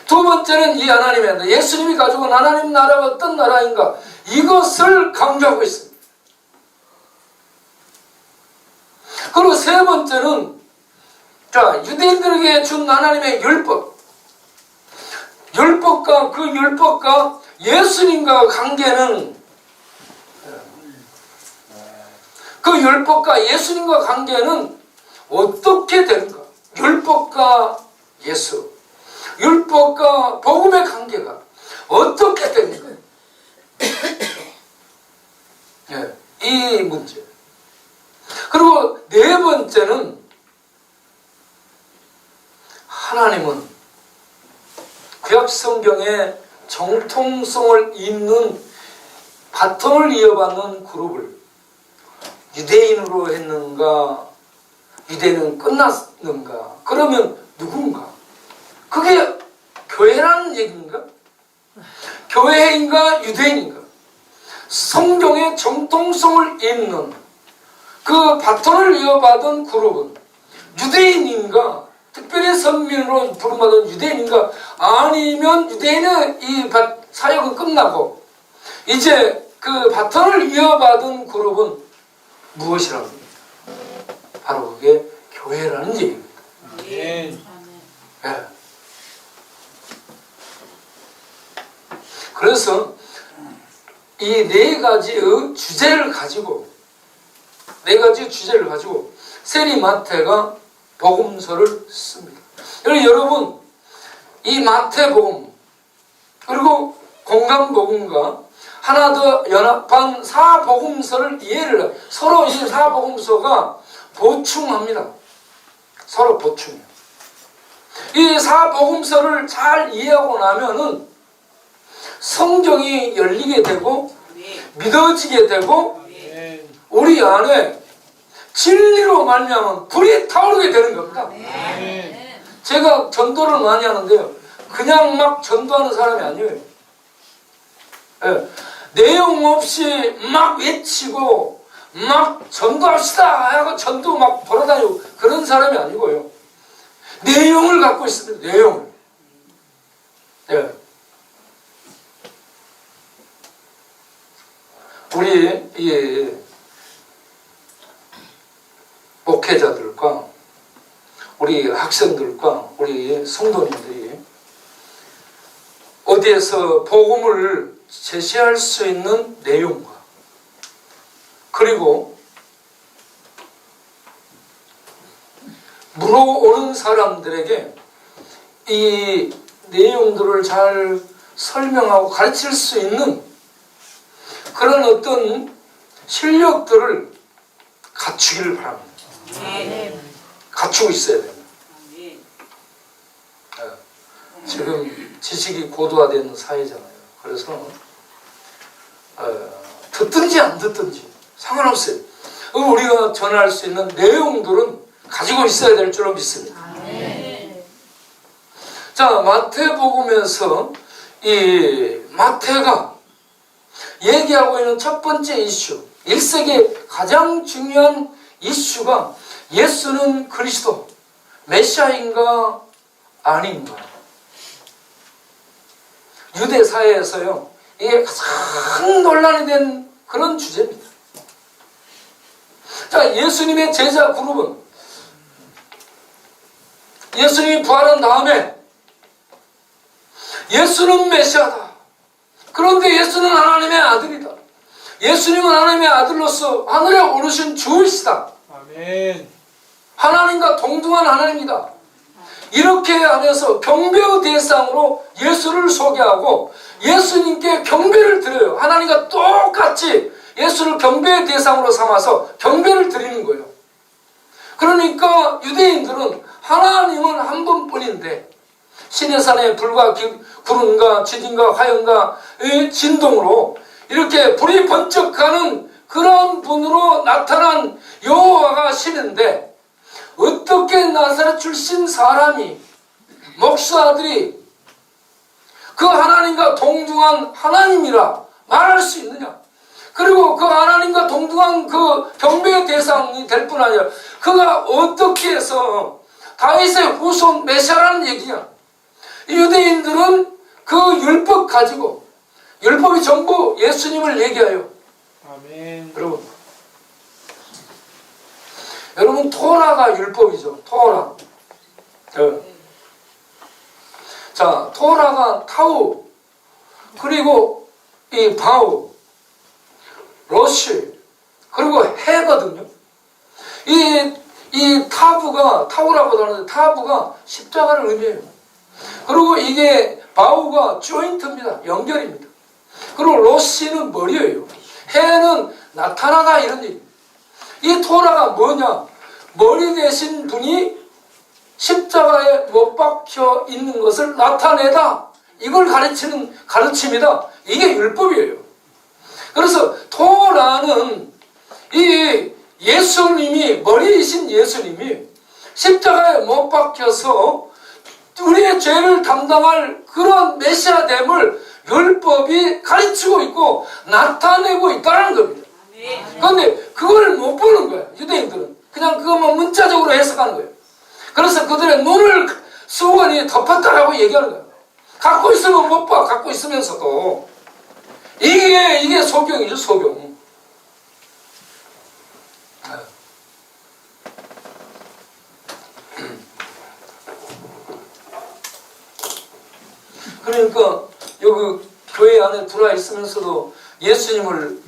두 번째는 이 하나님의, 예수님이 가지고 온 하나님 나라가 어떤 나라인가, 이것을 강조하고 있습니다. 그리고 세 번째는, 자, 유대인들에게 준 하나님의 율법과 그 율법과 예수님과 관계는, 그 율법과 예수님과 관계는 어떻게 되는가? 율법과 예수, 율법과 복음의 관계가 어떻게 되는가? 이 문제. 그리고 네 번째는, 하나님은 구약 성경의 정통성을 잇는 바통을 이어받는 그룹을 유대인으로 했는가, 유대인은 끝났는가, 그러면 누군가? 그게 교회라는 얘기인가? 교회인가 유대인인가? 성경의 정통성을 잇는 그 바톤을 이어받은 그룹은 유대인인가, 특별히 선민으로 부름받은 유대인인가, 아니면 유대인의 이 사역은 끝나고 이제 그 바톤을 이어받은 그룹은 무엇이라고 합니까? 바로 그게 교회라는 얘기입니다. 아멘. 네. 그래서 이 네 가지의 주제를 가지고, 세리 마태가 복음서를 씁니다. 여러분, 이 마태복음 그리고 공감복음과 하나 더 연합한 사복음서를 이해를 해요. 서로 이 사복음서가 보충합니다. 서로 보충해요. 이 사복음서를 잘 이해하고 나면은 성경이 열리게 되고 믿어지게 되고 우리 안에 진리로 말미암은 불이 타오르게 되는 겁니다. 제가 전도를 많이 하는데요, 그냥 막 전도하는 사람이 아니에요. 내용 없이 막 외치고 막 전도합시다 하고 전도 막 돌아다니고 그런 사람이 아니고요, 내용을 갖고 있습니다. 내용을. 우리 이 목회자들과 우리 학생들과 우리 성도님들이 어디에서 복음을 제시할 수 있는 내용과, 그리고 물어오는 사람들에게 이 내용들을 잘 설명하고 가르칠 수 있는 그런 어떤 실력들을 갖추기를 바랍니다. 갖추고 있어야 됩니다. 지금 지식이 고도화된 사회잖아요. 그래서 듣든지 안 듣든지 상관없어요. 우리가 전할 수 있는 내용들은 가지고 있어야 될 줄로 믿습니다. 자, 마태복음에서 이 마태가 얘기하고 있는 첫 번째 이슈, 1세기의 가장 중요한 이슈가 예수는 그리스도, 메시아인가 아닌가. 유대 사회에서요, 이게 가장 논란이 된 그런 주제입니다. 자, 예수님의 제자 그룹은 예수님이 부활한 다음에 예수는 메시아다. 그런데 예수는 하나님의 아들이다. 예수님은 하나님의 아들로서 하늘에 오르신 주이시다. 아멘. 하나님과 동등한 하나님이다. 이렇게 하면서 경배의 대상으로 예수를 소개하고 예수님께 경배를 드려요. 하나님과 똑같이 예수를 경배의 대상으로 삼아서 경배를 드리는 거예요. 그러니까 유대인들은 하나님은 한 분뿐인데 시내산의 불과 구름과 지진과 화염과 진동으로 이렇게 불이 번쩍하는 그런 분으로 나타난 여호와가 신인데, 어떻게 나사렛 출신 사람이, 목사들이 그 하나님과 동등한 하나님이라 말할 수 있느냐? 그리고 그 하나님과 동등한 그 경배의 대상이 될 뿐 아니라 그가 어떻게 해서 다윗의 후손 메시아라는 얘기야. 유대인들은 그 율법 가지고 율법이 전부 예수님을 얘기해요. 아멘. 여러분 토라가 율법이죠. 토라. 자, 토라가 타우, 그리고 이 바우, 로시, 그리고 해거든요. 이 타우라고도 하는데 타부가 십자가를 의미해요. 그리고 이게 바우가 조인트입니다. 연결입니다. 그리고 로시는 머리예요. 해는 나타나다 이런 얘기. 이 토라가 뭐냐? 머리 대신 분이 십자가에 못 박혀 있는 것을 나타내다. 이걸 가르치는 가르침이다. 이게 율법이에요. 그래서 토라는 이 예수님이, 머리이신 예수님이 십자가에 못 박혀서 우리의 죄를 담당할 그런 메시아됨을 율법이 가르치고 있고 나타내고 있다는 겁니다. 그런데 그걸 못 보는 거예요. 유대인들은 그냥 그것만 문자적으로 해석하는 거예요. 그래서 그들의 눈을 수건이 덮었다라고 얘기하는 거예요. 갖고 있으면 못 봐. 갖고 있으면서도 이게 소경이죠. 소경. 그러니까 여기 교회 안에 들어와 있으면서도 예수님을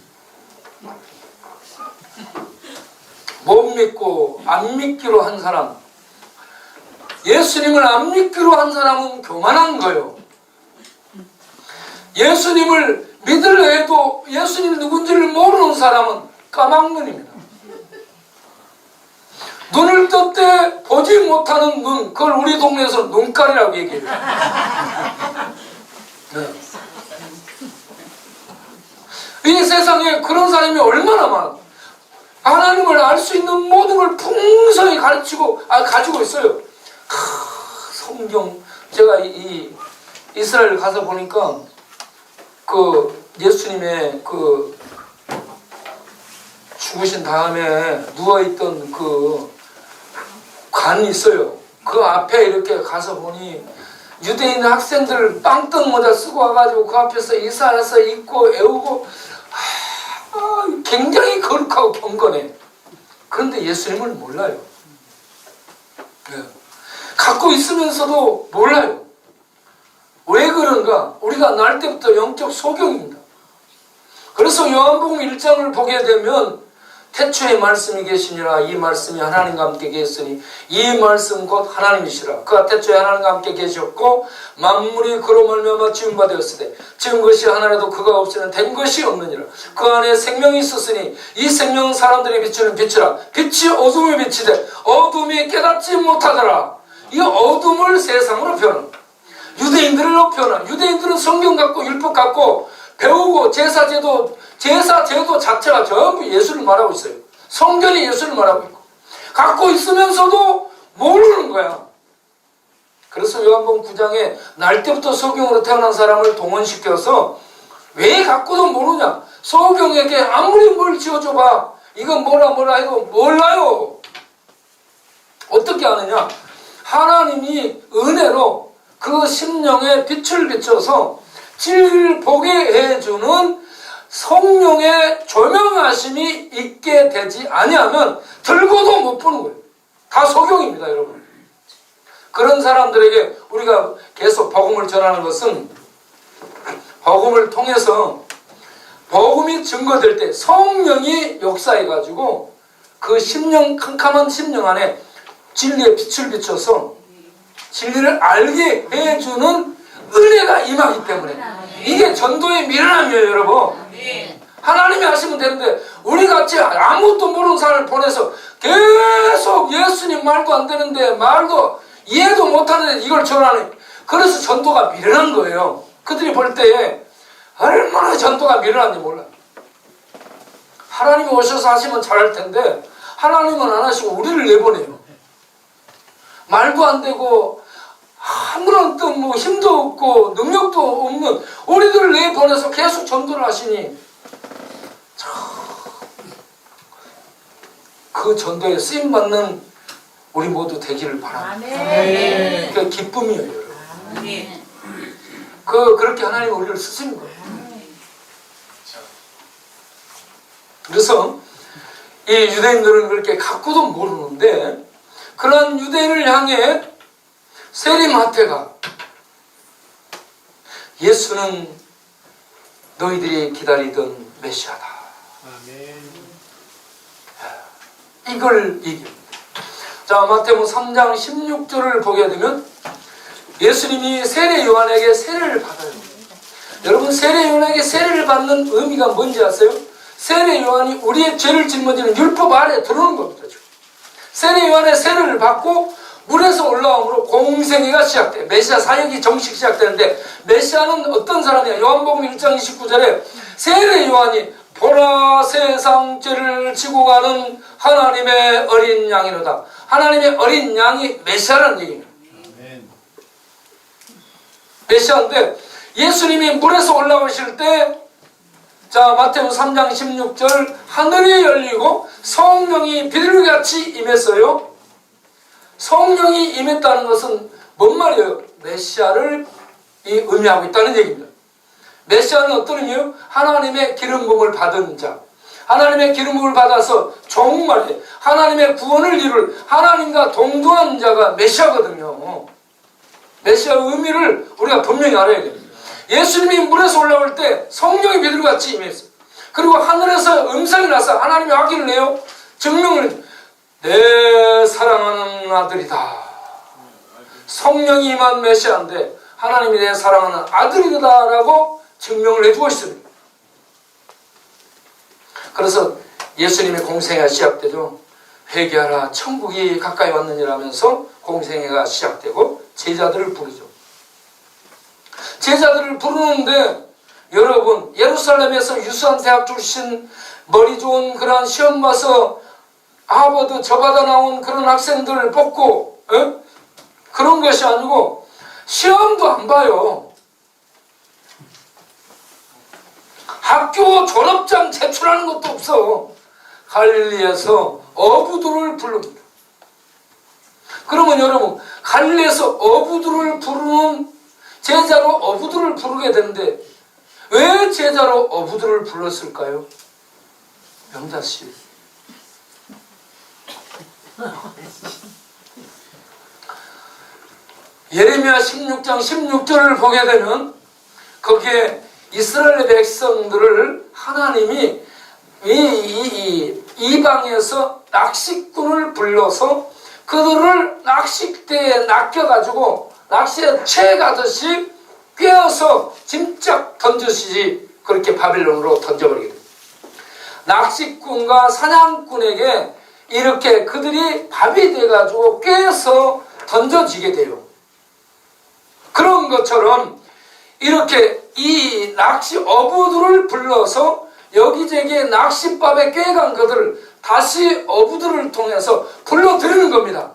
못 믿고 안 믿기로 한 사람, 예수님을 안 믿기로 한 사람은 교만한 거예요. 예수님을 믿으려 해도 예수님이 누군지를 모르는 사람은 까막눈입니다. 눈을 뜰 때 보지 못하는 눈, 그걸 우리 동네에서 눈깔이라고 얘기해요. 네. 이 세상에 그런 사람이 얼마나 많아. 하나님을 알 수 있는 모든 걸 풍성히 가지고 있어요. 성경, 제가 이 이스라엘 가서 보니까 그 예수님의 그 죽으신 다음에 누워있던 그 관이 있어요. 그 앞에 이렇게 가서 보니 유대인 학생들 빵떡 모자 쓰고 와가지고 그 앞에서 이사해서 입고 애우고 굉장히 거룩하고 경건해. 그런데 예수님을 몰라요. 네. 갖고 있으면서도 몰라요. 왜 그런가? 우리가 날 때부터 영적 소경입니다. 그래서 요한복음 1장을 보게 되면 태초에 말씀이 계시니라. 이 말씀이 하나님과 함께 계셨으니 이 말씀 곧 하나님이시라. 그가 태초에 하나님과 함께 계셨고 만물이 그로 말미암아 지은 바 되었으되 지은 것이 하나라도 그가 없이는 된 것이 없느니라. 그 안에 생명이 있었으니 이 생명은 사람들이 비추는 빛이라. 빛이 어둠의 빛이 돼 어둠이 깨닫지 못하더라. 이 어둠을 세상으로 표현합니다. 유대인들을 표현합니다. 유대인들은 성경 갖고 율법 갖고 배우고 제사제도 자체가 전부 예수를 말하고 있어요. 성경이 예수를 말하고 있고 갖고 있으면서도 모르는 거야. 그래서 요한복음 9장에 날 때부터 소경으로 태어난 사람을 동원시켜서 왜 갖고도 모르냐? 소경에게 아무리 뭘 지어줘봐 이건 뭐라 해도 몰라요. 어떻게 아느냐? 하나님이 은혜로 그 심령에 빛을 비춰서 진리를 보게 해주는 성령의 조명하심이 있게 되지 아니하면 들고도 못 보는 거예요. 다 소경입니다, 여러분. 그런 사람들에게 우리가 계속 복음을 전하는 것은 복음을 통해서 복음이 증거될 때 성령이 역사해가지고 그 심령, 캄캄한 심령 안에 진리의 빛을 비춰서 진리를 알게 해주는 은혜가 임하기 때문에 이게 전도의 미련함이에요, 여러분. 하나님이 하시면 되는데 우리같이 아무것도 모르는 사람을 보내서 계속 예수님 말도 안 되는데 말도 이해도 못하는데 이걸 전하는, 그래서 전도가 미련한 거예요. 그들이 볼 때에 얼마나 전도가 미련한지 몰라요. 하나님이 오셔서 하시면 잘할 텐데 하나님은 안 하시고 우리를 내보내요. 말도 안 되고 아무런 또 뭐 힘도 없고 능력도 없는 우리들을 내보내서 계속 전도를 하시니 그 전도에 쓰임받는 우리 모두 되기를 바랍니다. 아멘. 그 기쁨이에요, 여러분. 아멘. 그렇게 하나님 우리를 쓰시는 거예요. 그래서 이 유대인들은 그렇게 갖고도 모르는데, 그런 유대인을 향해 세리마태가 예수는 너희들이 기다리던 메시아다, 아멘. 이걸 얘기합니다. 자, 마태복음 3장 16절을 보게 되면 예수님이 세례 요한에게 세례를 받아요. 여러분, 세례 요한에게 세례를 받는 의미가 뭔지 아세요? 세례 요한이 우리의 죄를 짊어지는 율법 아래에 들어오는 겁니다. 세례 요한의 세례를 받고 물에서 올라옴으로 공생애가 시작돼요. 메시아 사역이 정식 시작되는데, 메시아는 어떤 사람이야? 요한복음 1장 29절에 세례 요한이 보라 세상 죄를 지고 가는 하나님의 어린 양이로다. 하나님의 어린 양이 메시아라는 얘기입니다. 아멘. 메시아인데, 예수님이 물에서 올라오실 때, 자, 마태복음 3장 16절, 하늘이 열리고 성령이 비둘기같이 임했어요. 성령이 임했다는 것은 뭔 말이에요? 메시아를 의미하고 있다는 얘기입니다. 메시아는 어떤 의미예요? 하나님의 기름 부음을 받은 자, 하나님의 기름 부음을 받아서 정말 하나님의 구원을 이룰 하나님과 동등한 자가 메시아거든요. 메시아의 의미를 우리가 분명히 알아야 됩니다. 예수님이 물에서 올라올 때 성령이 비둘기같이 임했어요. 그리고 하늘에서 음성이 나서 하나님이 확인을 해요. 증명을 해요. 내 사랑하는 아들이다. 성령이 임한 메시아인데 하나님이 내 사랑하는 아들이다 라고 증명을 해주고 있습니다. 그래서 예수님의 공생애가 시작되죠. 회개하라, 천국이 가까이 왔느니라면서 공생애가 시작되고 제자들을 부르죠. 제자들을 부르는데, 여러분, 예루살렘에서 유수한 대학 출신 머리 좋은 그런 시험 봐서 하버드 저받아 나온 그런 학생들을 뽑고 그런 것이 아니고 시험도 안 봐요. 학교 졸업장 제출하는 것도 없어. 갈릴리에서 어부들을 부릅니다. 그러면 여러분, 갈릴리에서 어부들을 부르는 제자로 어부들을 부르게 되는데 왜 제자로 어부들을 불렀을까요? 명자씨, 예레미야 16장 16절을 보게 되면 거기에 이스라엘 백성들을 하나님이 이방에서 낚시꾼을 불러서 그들을 낚싯대에 낚여가지고 낚시에 채가듯이 꿰어서 짐짝 던지시지, 그렇게 바빌론으로 던져버리게 됩니다. 낚시꾼과 사냥꾼에게 이렇게 그들이 밥이 돼가지고 꿰어서 던져지게 돼요. 그런 것처럼 이렇게 이 낚시 어부들을 불러서 여기저기에 낚싯밥에 꿰간 그들을 다시 어부들을 통해서 불러들이는 겁니다.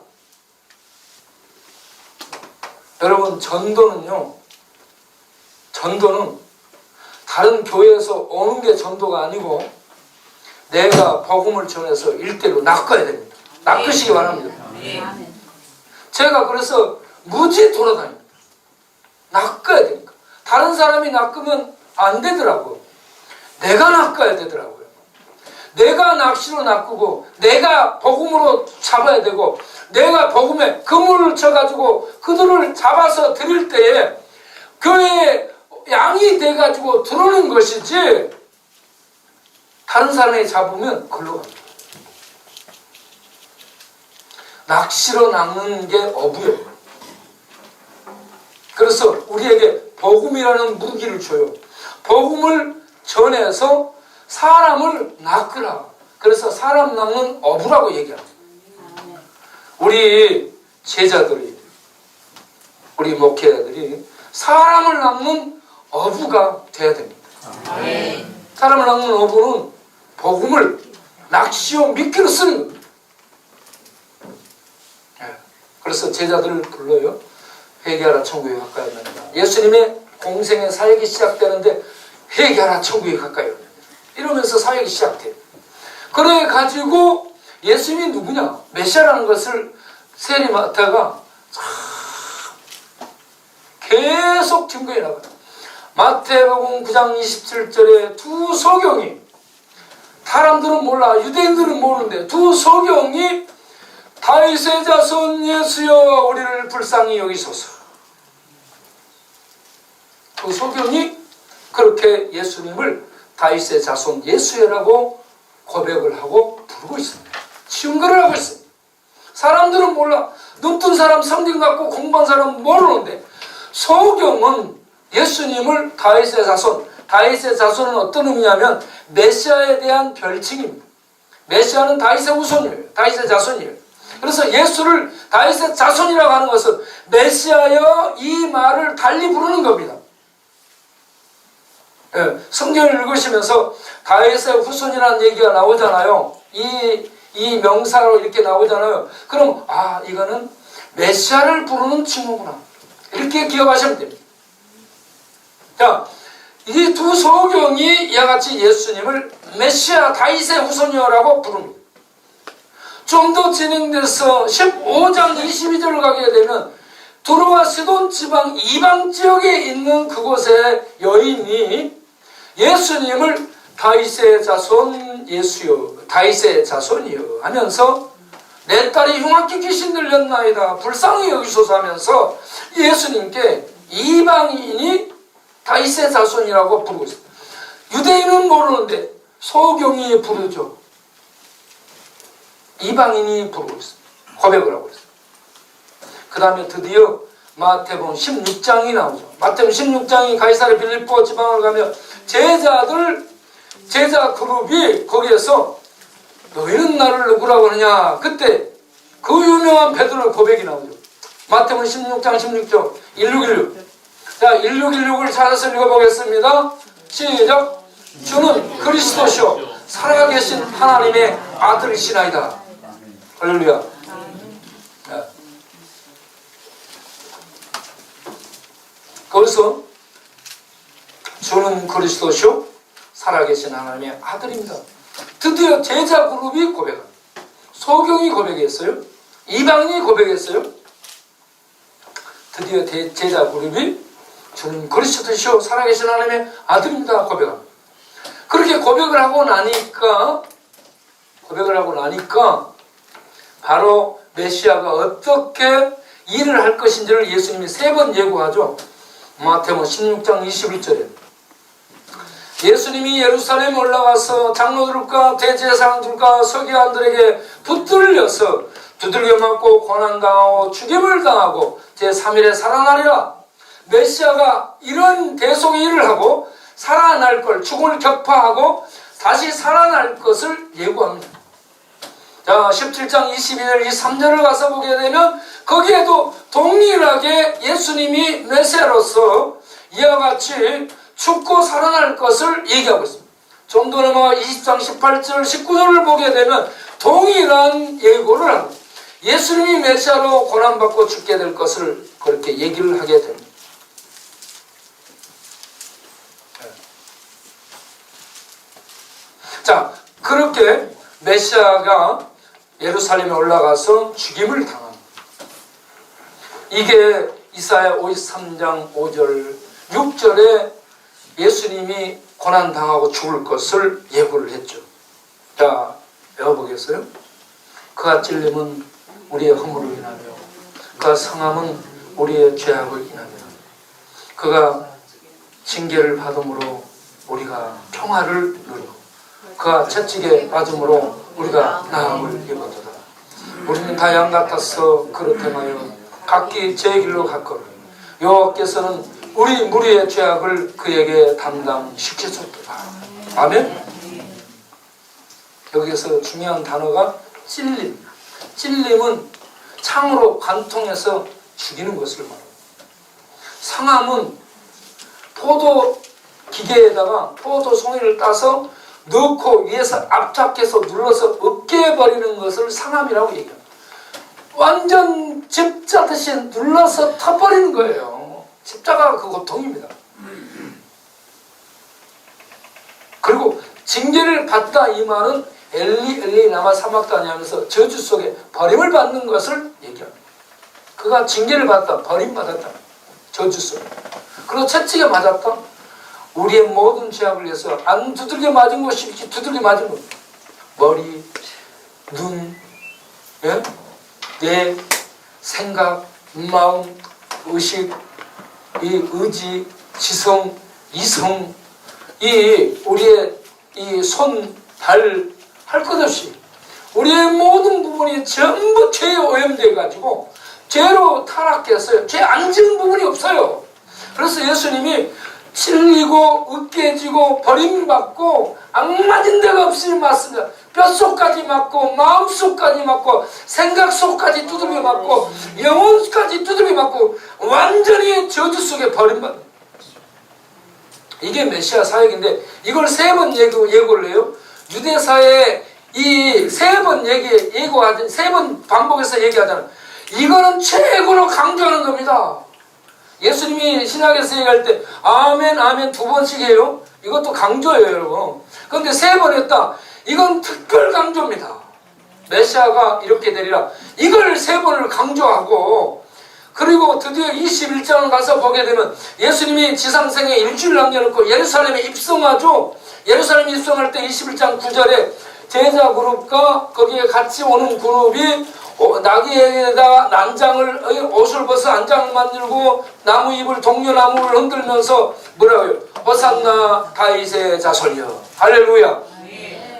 여러분, 전도는 다른 교회에서 오는 게 전도가 아니고 내가 복음을 전해서 일대로 낚아야 됩니다. 낚으시기 바랍니다. 제가 그래서 무지 돌아다닙니다. 낚아야 되니까. 다른 사람이 낚으면 안 되더라고요. 내가 낚아야 되더라고요. 내가 낚시로 낚고 내가 복음으로 잡아야 되고 내가 복음에 그물을 쳐가지고 그들을 잡아서 드릴 때에 교회에 양이 돼가지고 들어오는 것이지 다른 사람이 잡으면 글로 갑니다. 낚시로 낚는 게 어부예요. 그래서 우리에게 복음이라는 무기를 줘요. 복음을 전해서 사람을 낚으라. 그래서 사람 낚는 어부라고 얘기합니다. 우리 제자들이, 우리 목회자들이 사람을 낚는 어부가 돼야 됩니다. 사람을 낚는 어부는 복음을 낚시요 미끼로 쓰는 겁니다. 그래서 제자들을 불러요. 회개하라, 천국에 가까이 온다. 예수님의 공생의 사역이 시작되는데 회개하라, 천국에 가까이 온다. 이러면서 사역이 시작돼요. 그래 가지고 예수님이 누구냐? 메시아라는 것을 세리마타가 계속 증거해 나가요. 마태복음 9장 27절에 두 소경이, 사람들은 몰라, 유대인들은 모르는데 두 소경이 다윗의 자손 예수여 우리를 불쌍히 여기소서. 그 소경이 그렇게 예수님을 다윗의 자손 예수여라고 고백을 하고 부르고 있습니다. 증거를 하고 있습니다. 사람들은 몰라. 눈뜬 사람, 성경 갖고 공부한 사람은 모르는데 소경은 예수님을 다윗의 자손, 다윗의 자손은 어떤 의미냐면 메시아에 대한 별칭입니다. 메시아는 다윗의 후손이에요. 다윗의 자손이에요. 그래서 예수를 다윗의 자손이라고 하는 것은 메시아여 이 말을 달리 부르는 겁니다. 예, 성경을 읽으시면서 다윗의 후손이라는 얘기가 나오잖아요. 이 명사로 이렇게 나오잖아요. 그럼 이거는 메시아를 부르는 칭호구나 이렇게 기억하시면 됩니다. 자, 이 두 소경이 이와 같이 예수님을 메시아 다윗의 후손이라고 부릅니다. 좀 더 진행돼서 15장 22절을 가게 되면 두로와 시돈 지방 이방 지역에 있는 그곳의 여인이 예수님을 다윗의 자손 예수여, 다윗의 자손이여 하면서 내 딸이 흉악히 귀신 들렸나이다 불쌍히 여기소서 하면서 예수님께 이방인이 다윗의 자손이라고 부르고 있습니다. 유대인은 모르는데 소경이 부르죠. 이방인이 부르고 있습니다. 고백을 하고 있습니다. 그 다음에 드디어 마태복음 16장이 나오죠. 마태복음 16장이 가이사랴 빌립보 지방을 가면 제자 그룹이 거기에서 너희는 나를 누구라고 하느냐. 그때 그 유명한 베드로 고백이 나오죠. 마태복음 16장 16절 1616. 자, 1616을 찾아서 읽어보겠습니다. 시작. 주는 그리스도시요 살아계신 하나님의 아들이시나이다. 할렐루야. 네. 거기서 주는 그리스도시요 살아계신 하나님의 아들입니다. 드디어 제자 그룹이 고백합니다. 소경이 고백했어요. 이방인이 고백했어요. 드디어 제자 그룹이 주는 그리스도시요 살아계신 하나님의 아들입니다 고백합니다. 그렇게 고백을 하고 나니까 바로 메시아가 어떻게 일을 할 것인지를 예수님이 3번 예고하죠. 마태복음 16장 21절에 예수님이 예루살렘에 올라가서 장로들과 대제사장들과 서기관들에게 붙들려서 두들겨 맞고 고난당하고 죽임을 당하고 제3일에 살아나리라. 메시아가 이런 대속의 일을 하고 살아날 걸, 죽음을 격파하고 다시 살아날 것을 예고합니다. 자, 17장 22절 23절을 가서 보게 되면 거기에도 동일하게 예수님이 메시아로서 이와 같이 죽고 살아날 것을 얘기하고 있습니다. 좀 더 넘어가 20장 18절 19절을 보게 되면 동일한 예고를 합니다. 예수님이 메시아로 고난받고 죽게 될 것을 그렇게 얘기를 하게 됩니다. 자, 그렇게 메시아가 예루살렘에 올라가서 죽임을 당합니다. 이게 이사야 53장 5절 6절에 예수님이 고난당하고 죽을 것을 예고를 했죠. 자, 외워보겠어요? 그가 찔림은 우리의 허물을 인하며 그가 상함은 우리의 죄악을 인하며 그가 징계를 받음으로 우리가 평화를 누리고 그가 채찍에 맞음으로 우리가 나음을 입었도다. 우리는 다 양 같아서 그릇 행하여 각기 제 길로 갔거늘 여호와께서는 우리 무리의 죄악을 그에게 담당시키셨도다. 아멘. 여기서 중요한 단어가 찔림. 찔림은 창으로 관통해서 죽이는 것을 말합니다. 상함은 포도 기계에다가 포도 송이를 따서 넣고 위에서 압착해서 눌러서 으깨 버리는 것을 상함이라고 얘기합니다. 완전 집자듯이 눌러서 터버리는 거예요. 십자가가 그 고통입니다. 그리고 징계를 받다 이 말은 엘리 엘리 라마 사막다니 하면서 저주 속에 버림을 받는 것을 얘기합니다. 그가 징계를 받았다. 버림받았다. 저주 속에. 그리고 채찍에 맞았다. 우리의 모든 죄악을 위해서 안 두들겨 맞은 것이 두들겨 맞은 것. 머리, 눈, 예? 뇌, 생각, 마음, 의식, 이 의지, 지성, 이성, 이 우리의 이 손, 발, 할 것 없이 우리의 모든 부분이 전부 죄에 오염되어 가지고 죄로 타락했어요. 죄 안 지은 부분이 없어요. 그래서 예수님이 찔리고 으깨지고 버림받고 악맞은 데가 없이 맞습니다. 뼛속까지 맞고 마음속까지 맞고 생각속까지 두들겨 맞고 영혼까지 두들겨 맞고 완전히 저주 속에 버림받는, 이게 메시아 사역인데 이걸 3번 예고를 해요. 유대사에 이 3번 예고하자, 3번 반복해서 얘기하잖아요. 이거는 최고로 강조하는 겁니다. 예수님이 신약에서 얘기할 때 아멘 아멘 2번씩 해요. 이것도 강조예요, 여러분. 그런데 3번 했다. 이건 특별 강조입니다. 메시아가 이렇게 되리라. 이걸 3번을 강조하고, 그리고 드디어 21장을 가서 보게 되면 예수님이 지상생에 일주일 남겨놓고 예루살렘에 입성하죠. 예루살렘에 입성할 때 21장 9절에 제자 그룹과 거기에 같이 오는 그룹이 나귀에다 난장을, 옷을 벗어 안장을 만들고 나무 잎을, 동료나무를 흔들면서 뭐라고요? 호산나 다윗의 자손이여. 할렐루야.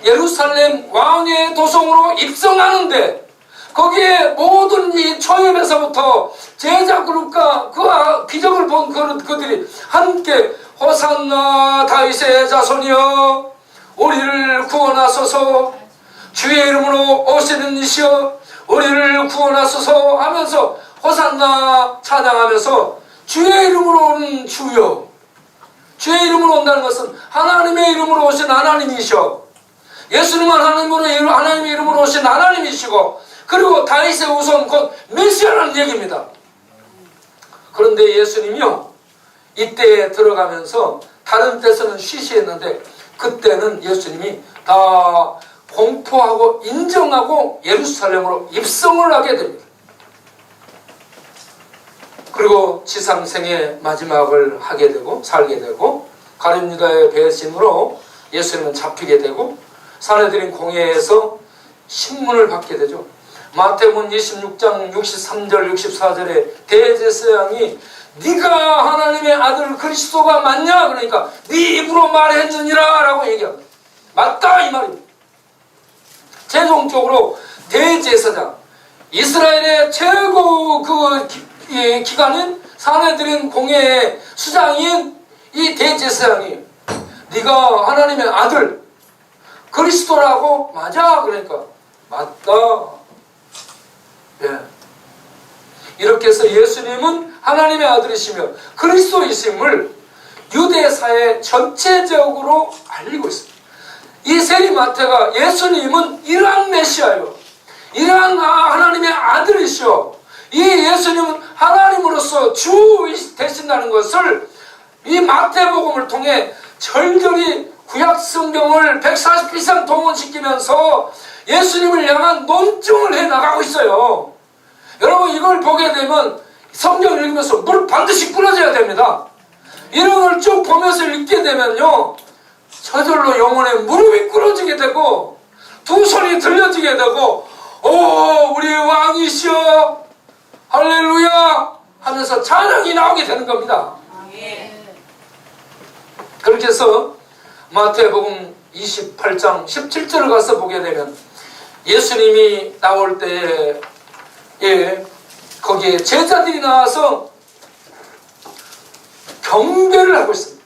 예루살렘 왕의 도성으로 입성하는데 거기에 모든 이 초엽에서부터 제자 그룹과 그 기적을 본 그들이 함께 호산나 다윗의 자손이여 우리를 구원하소서, 주의 이름으로 오시는 이시여 우리를 구원하소서 하면서 호산나 찬양하면서 주의 이름으로 오는 주여, 주의 이름으로 온다는 것은 하나님의 이름으로 오신 하나님이셔. 예수님은 하나님의 이름으로 오신 하나님이시고, 그리고 다윗의 후손 곧 메시아라는 얘기입니다. 그런데 예수님이요, 이때에 들어가면서 다른 때서는 쉬쉬했는데 그때는 예수님이 다 공포하고 인정하고 예루살렘으로 입성을 하게 됩니다. 그리고 지상생의 마지막을 하게 되고 살게 되고, 가룟 유다의 배신으로 예수님은 잡히게 되고 사내들인 공회에서 신문을 받게 되죠. 마태복음 26장 63절 64절에 대제사장이 네가 하나님의 아들 그리스도가 맞냐? 그러니까 네 입으로 말했느니라 라고 얘기합니다. 맞다 이 말입니다. 최종적으로 대제사장, 이스라엘의 최고 기관인 사내들인 공회의 수장인 이 대제사장이 네가 하나님의 아들 그리스도라고 맞아? 그러니까 맞다. 예. 이렇게 해서 예수님은 하나님의 아들이시며 그리스도이심을 유대사회 전체적으로 알리고 있습니다. 이 세리마태가 예수님은 이러한 메시아요, 이러한 하나님의 아들이시오, 이 예수님은 하나님으로서 주 되신다는 것을 이 마태복음을 통해 절절히 구약 성경을 140편 이상 동원시키면서 예수님을 향한 논증을 해나가고 있어요. 여러분, 이걸 보게 되면 성경을 읽으면서 무릎 반드시 꿇어져야 됩니다. 이런 걸 쭉 보면서 읽게 되면요, 저절로 영혼에 무릎이 꿇어지게 되고 두 손이 들려지게 되고 오 우리 왕이시여 할렐루야 하면서 찬양이 나오게 되는 겁니다. 그렇게 해서 마태복음 28장 17절을 가서 보게 되면 예수님이 나올 때에 거기에 제자들이 나와서 경배를 하고 있습니다.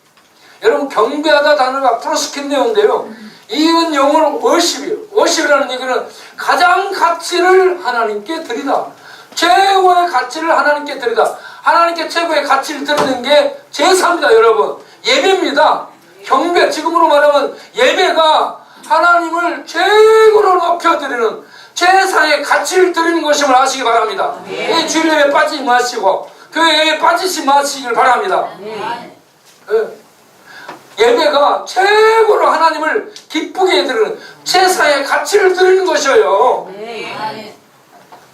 여러분, 경배하다 단어가 프로스킨네오인데요, 이건 영어로 워십이에요. 워십이라는 얘기는 가장 가치를 하나님께 드리다, 최고의 가치를 하나님께 드리다. 하나님께 최고의 가치를 드리는 게 제사입니다. 여러분, 예배입니다. 경배, 지금으로 말하면 예배가 하나님을 최고로 높여드리는 제사의 가치를 드리는 것임을 아시기 바랍니다. 이 주일예배 빠지지 마시고 교회에 빠지지 마시길 바랍니다. 예배가 최고로 하나님을 기쁘게 드리는 제사의 가치를 드리는 것이에요.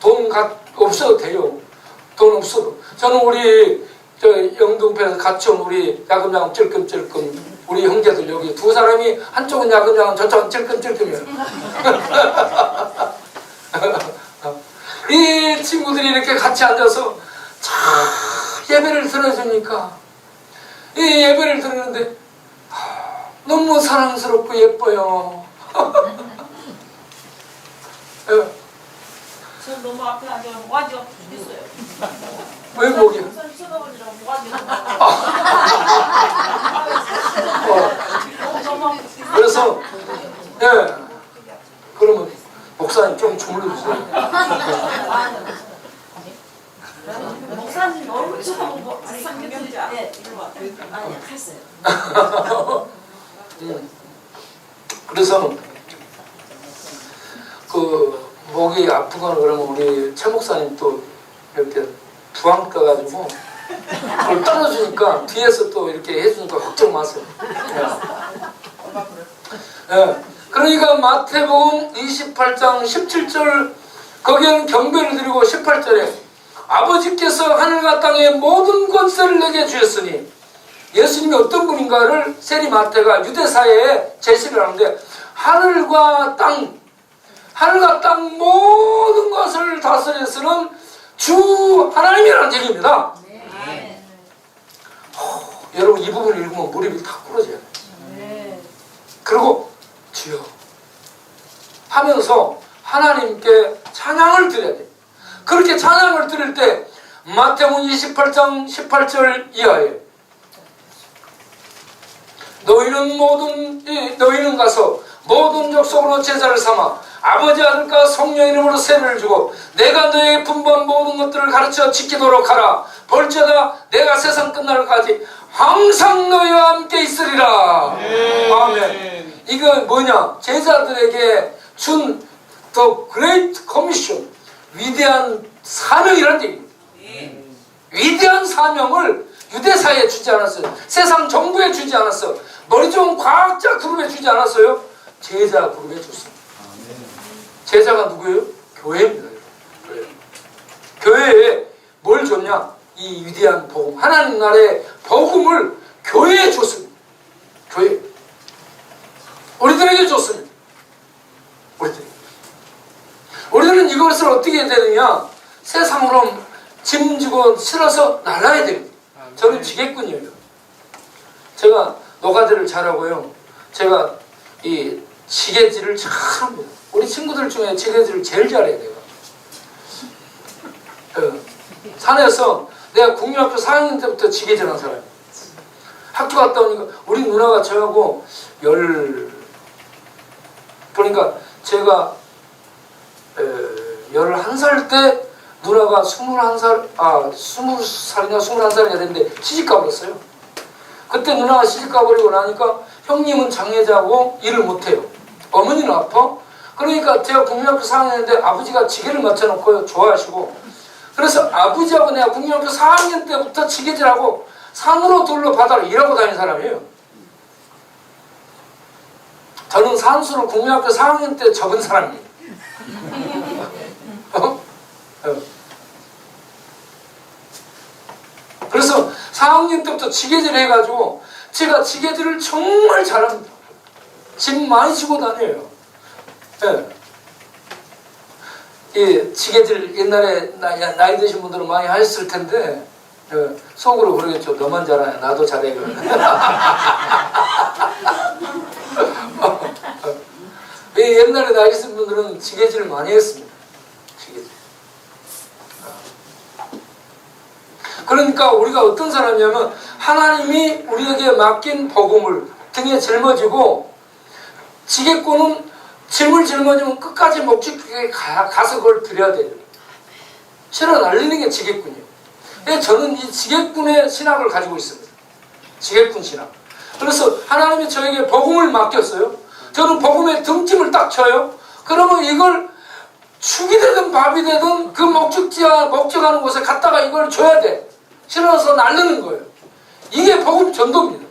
돈 없어도 돼요. 돈 없어도. 저는 우리 영등포에서 같이 온 우리 야금야금 찔끔찔끔 우리 형제들 여기 두 사람이 한쪽은 야금야금 저쪽은 찔끔찔끔이에요. 이 친구들이 이렇게 같이 앉아서 예배를 들어주니까 이 예배를 들었는데 너무 사랑스럽고 예뻐요. 저 너무 앞에 앉아 모가지가 죽겠어요. 왜 목이? 우선 쳐다보니까 모가지가 그래서 그러면 목사님 좀 주물러 주세요. 목사님 얼굴 쳐다보고 상견자. 네, 이리 와. 아니, 갔어요. 그래서 그 목이 아프거나 그러면 우리 최 목사님 또 이렇게 부항 떠가지고 그걸 떨어주니까 뒤에서 또 이렇게 해주니까 걱정 마세요. 그러니까 마태복음 28장 17절 거기에는 경배를 드리고 18절에 아버지께서 하늘과 땅의 모든 권세를 내게 주셨으니 예수님이 어떤 분인가를 세리 마태가 유대사회에 제시를 하는데 하늘과 땅 모든 것을 다스리시는 주 하나님이라는 얘기입니다. 여러분 이 부분을 읽으면 무릎이 다 꿇어져요. 그리고 주여 하면서 하나님께 찬양을 드려야 돼요. 그렇게 찬양을 드릴 때 마태복음 28장 18절 이하에 너희는 가서 모든 족속으로 제자를 삼아 아버지 아들과 성령 이름으로 세례를 주고 내가 너에게 분부한 모든 것들을 가르쳐 지키도록 하라. 볼지어다 내가 세상 끝날까지 항상 너희와 함께 있으리라. 아멘. 이거 뭐냐? 제자들에게 준 The Great Commission, 위대한 사명이라는 얘기입니다. 위대한 사명을 유대사에 주지 않았어요. 세상 정부에 주지 않았어요. 머리 좋은 과학자 그룹에 주지 않았어요. 제자 그룹에 줬습니다. 제자가 누구예요? 교회입니다. 교회에 뭘 줬냐? 이 위대한 복음, 하나님 나라의 복음을 교회에 줬습니다. 교회. 우리들에게 줬습니다. 우리들은 이것을 어떻게 해야 되느냐? 세상으로 짐지고 실어서 날라야 됩니다. 저는 지겠군요. 제가 노가다를 잘하고요. 제가 이 지게질을 잘합니다. 우리 친구들 중에 지게질을 제일 잘해요. 내가 산에서 내가 국민학교 4학년 때부터 지게질한 사람이에요. 학교 갔다 오니까 우리 누나가 저하고 그러니까 제가 11살 때 누나가 20살이나 21살이 됐는데 시집가 버렸어요. 그때 누나가 시집가 버리고 나니까 형님은 장애자고 일을 못해요. 어머니는 아파. 그러니까 제가 국민학교 4학년인데 아버지가 지게를 맞춰놓고 좋아하시고, 그래서 아버지하고 내가 국민학교 4학년 때부터 지게질하고 산으로 돌로 바다로 일하고 다닌 사람이에요. 저는 산수를 국민학교 4학년 때 접은 사람이에요. 그래서 4학년 때부터 지게질 해가지고 제가 지게질을 정말 잘합니다. 짐 많이 지고 다녀요. 이 지게질 옛날에 나이 드신 분들은 많이 하셨을 텐데 속으로 그러겠죠. 너만 잘하냐, 나도 잘해. 옛날에 나이 드신 분들은 지게질을 많이 했습니다. 지게질. 그러니까 우리가 어떤 사람이냐면 하나님이 우리에게 맡긴 복음을 등에 짊어지고, 지게꾼은 짐을 짊어지면 끝까지 목적지에 가서 그걸 드려야 돼요. 실어 날리는 게 지게꾼이에요. 저는 이 지게꾼의 신학을 가지고 있습니다. 지게꾼 신학. 그래서 하나님이 저에게 복음을 맡겼어요. 저는 복음의 등짐을 딱 쳐요. 그러면 이걸 죽이 되든 밥이 되든 그 목적하는 곳에 갔다가 이걸 줘야 돼. 실어서 날르는 거예요. 이게 복음 전도입니다.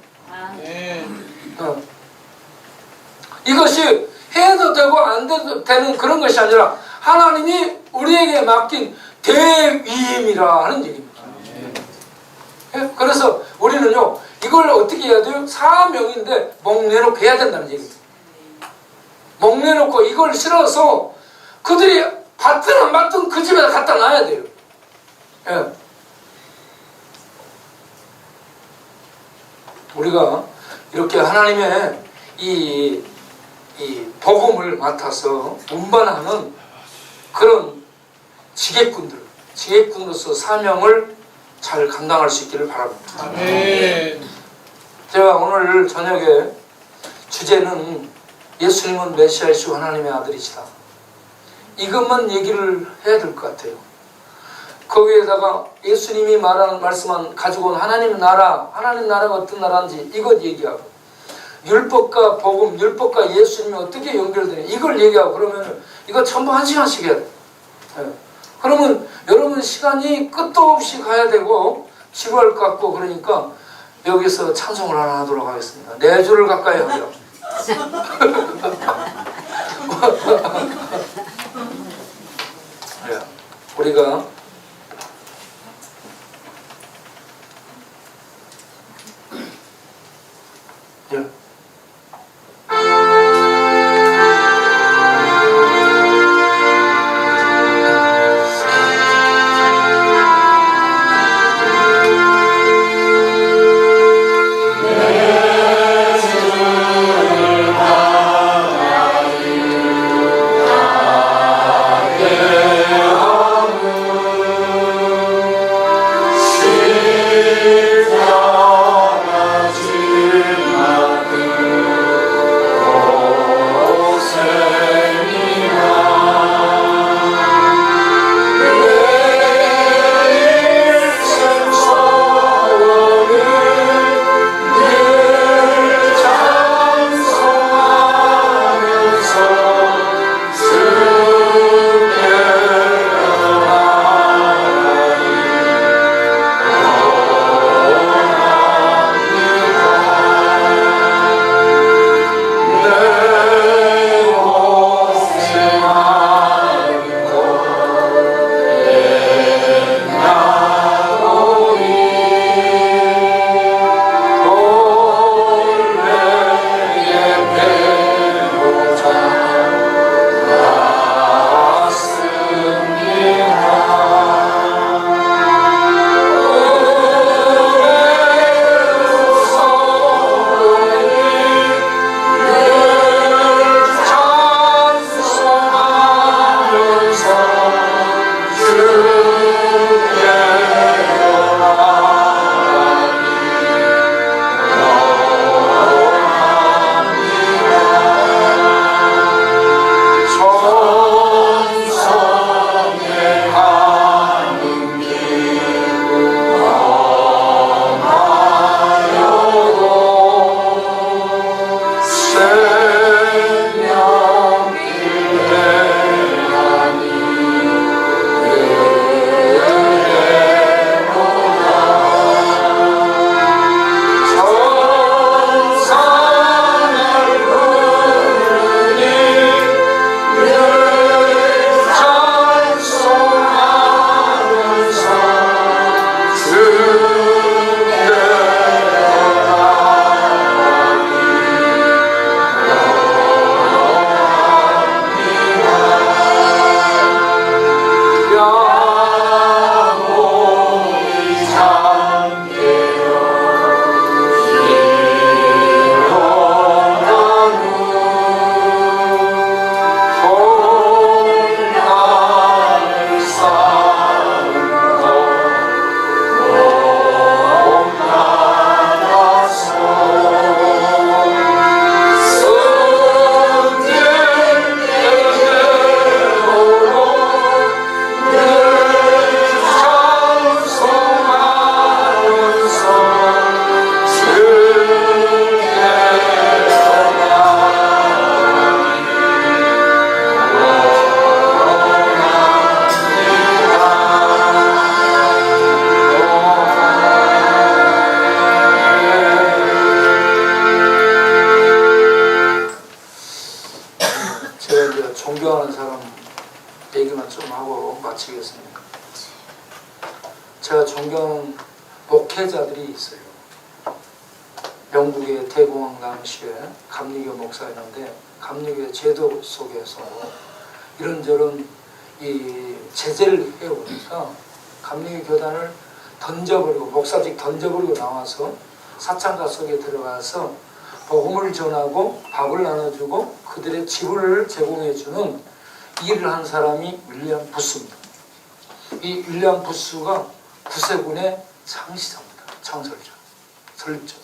이것이 해도 되고 안 돼도 되는 그런 것이 아니라 하나님이 우리에게 맡긴 대위임이라 하는 얘기입니다. 예? 그래서 우리는요 이걸 어떻게 해야 돼요? 사명인데 목내놓고 해야 된다는 얘기입니다. 목내놓고 이걸 실어서 그들이 받든 안 받든 그 집에다 갖다 놔야 돼요. 예. 우리가 이렇게 하나님의 이 복음을 맡아서 운반하는 그런 지객꾼으로서 사명을 잘 감당할 수 있기를 바랍니다. 아멘. 제가 오늘 저녁에 주제는 예수님은 메시아이시고 하나님의 아들이시다. 이것만 얘기를 해야 될 것 같아요. 거기에다가 예수님이 말씀한 가지고 온 하나님 나라가 어떤 나라인지 이것 얘기하고 율법과 복음, 율법과 예수님이 어떻게 연결되냐 이걸 얘기하고 그러면 이거 전부 1시간씩 해야 돼요. 네. 그러면 여러분 시간이 끝도 없이 가야 되고 지루할 것 같고 그러니까 여기서 찬송을 하나 하도록 하겠습니다. 4주를 가까이 하죠. 네. 우리가 예. 내 제가 존경하는 목회자들이 있어요. 영국의 대공황 당시에 감리교 목사였는데 감리교의 제도 속에서 이런저런 이 제재를 해오니까 감리교 교단을 던져버리고 목사직 던져버리고 나와서 사창가 속에 들어가서 복음을 전하고 밥을 나눠주고 그들의 지불을 제공해주는 일을 한 사람이 윌리엄 부스입니다. 이 윌리엄 부스가 구세군의 창시자입니다. 창설자, 설립자죠.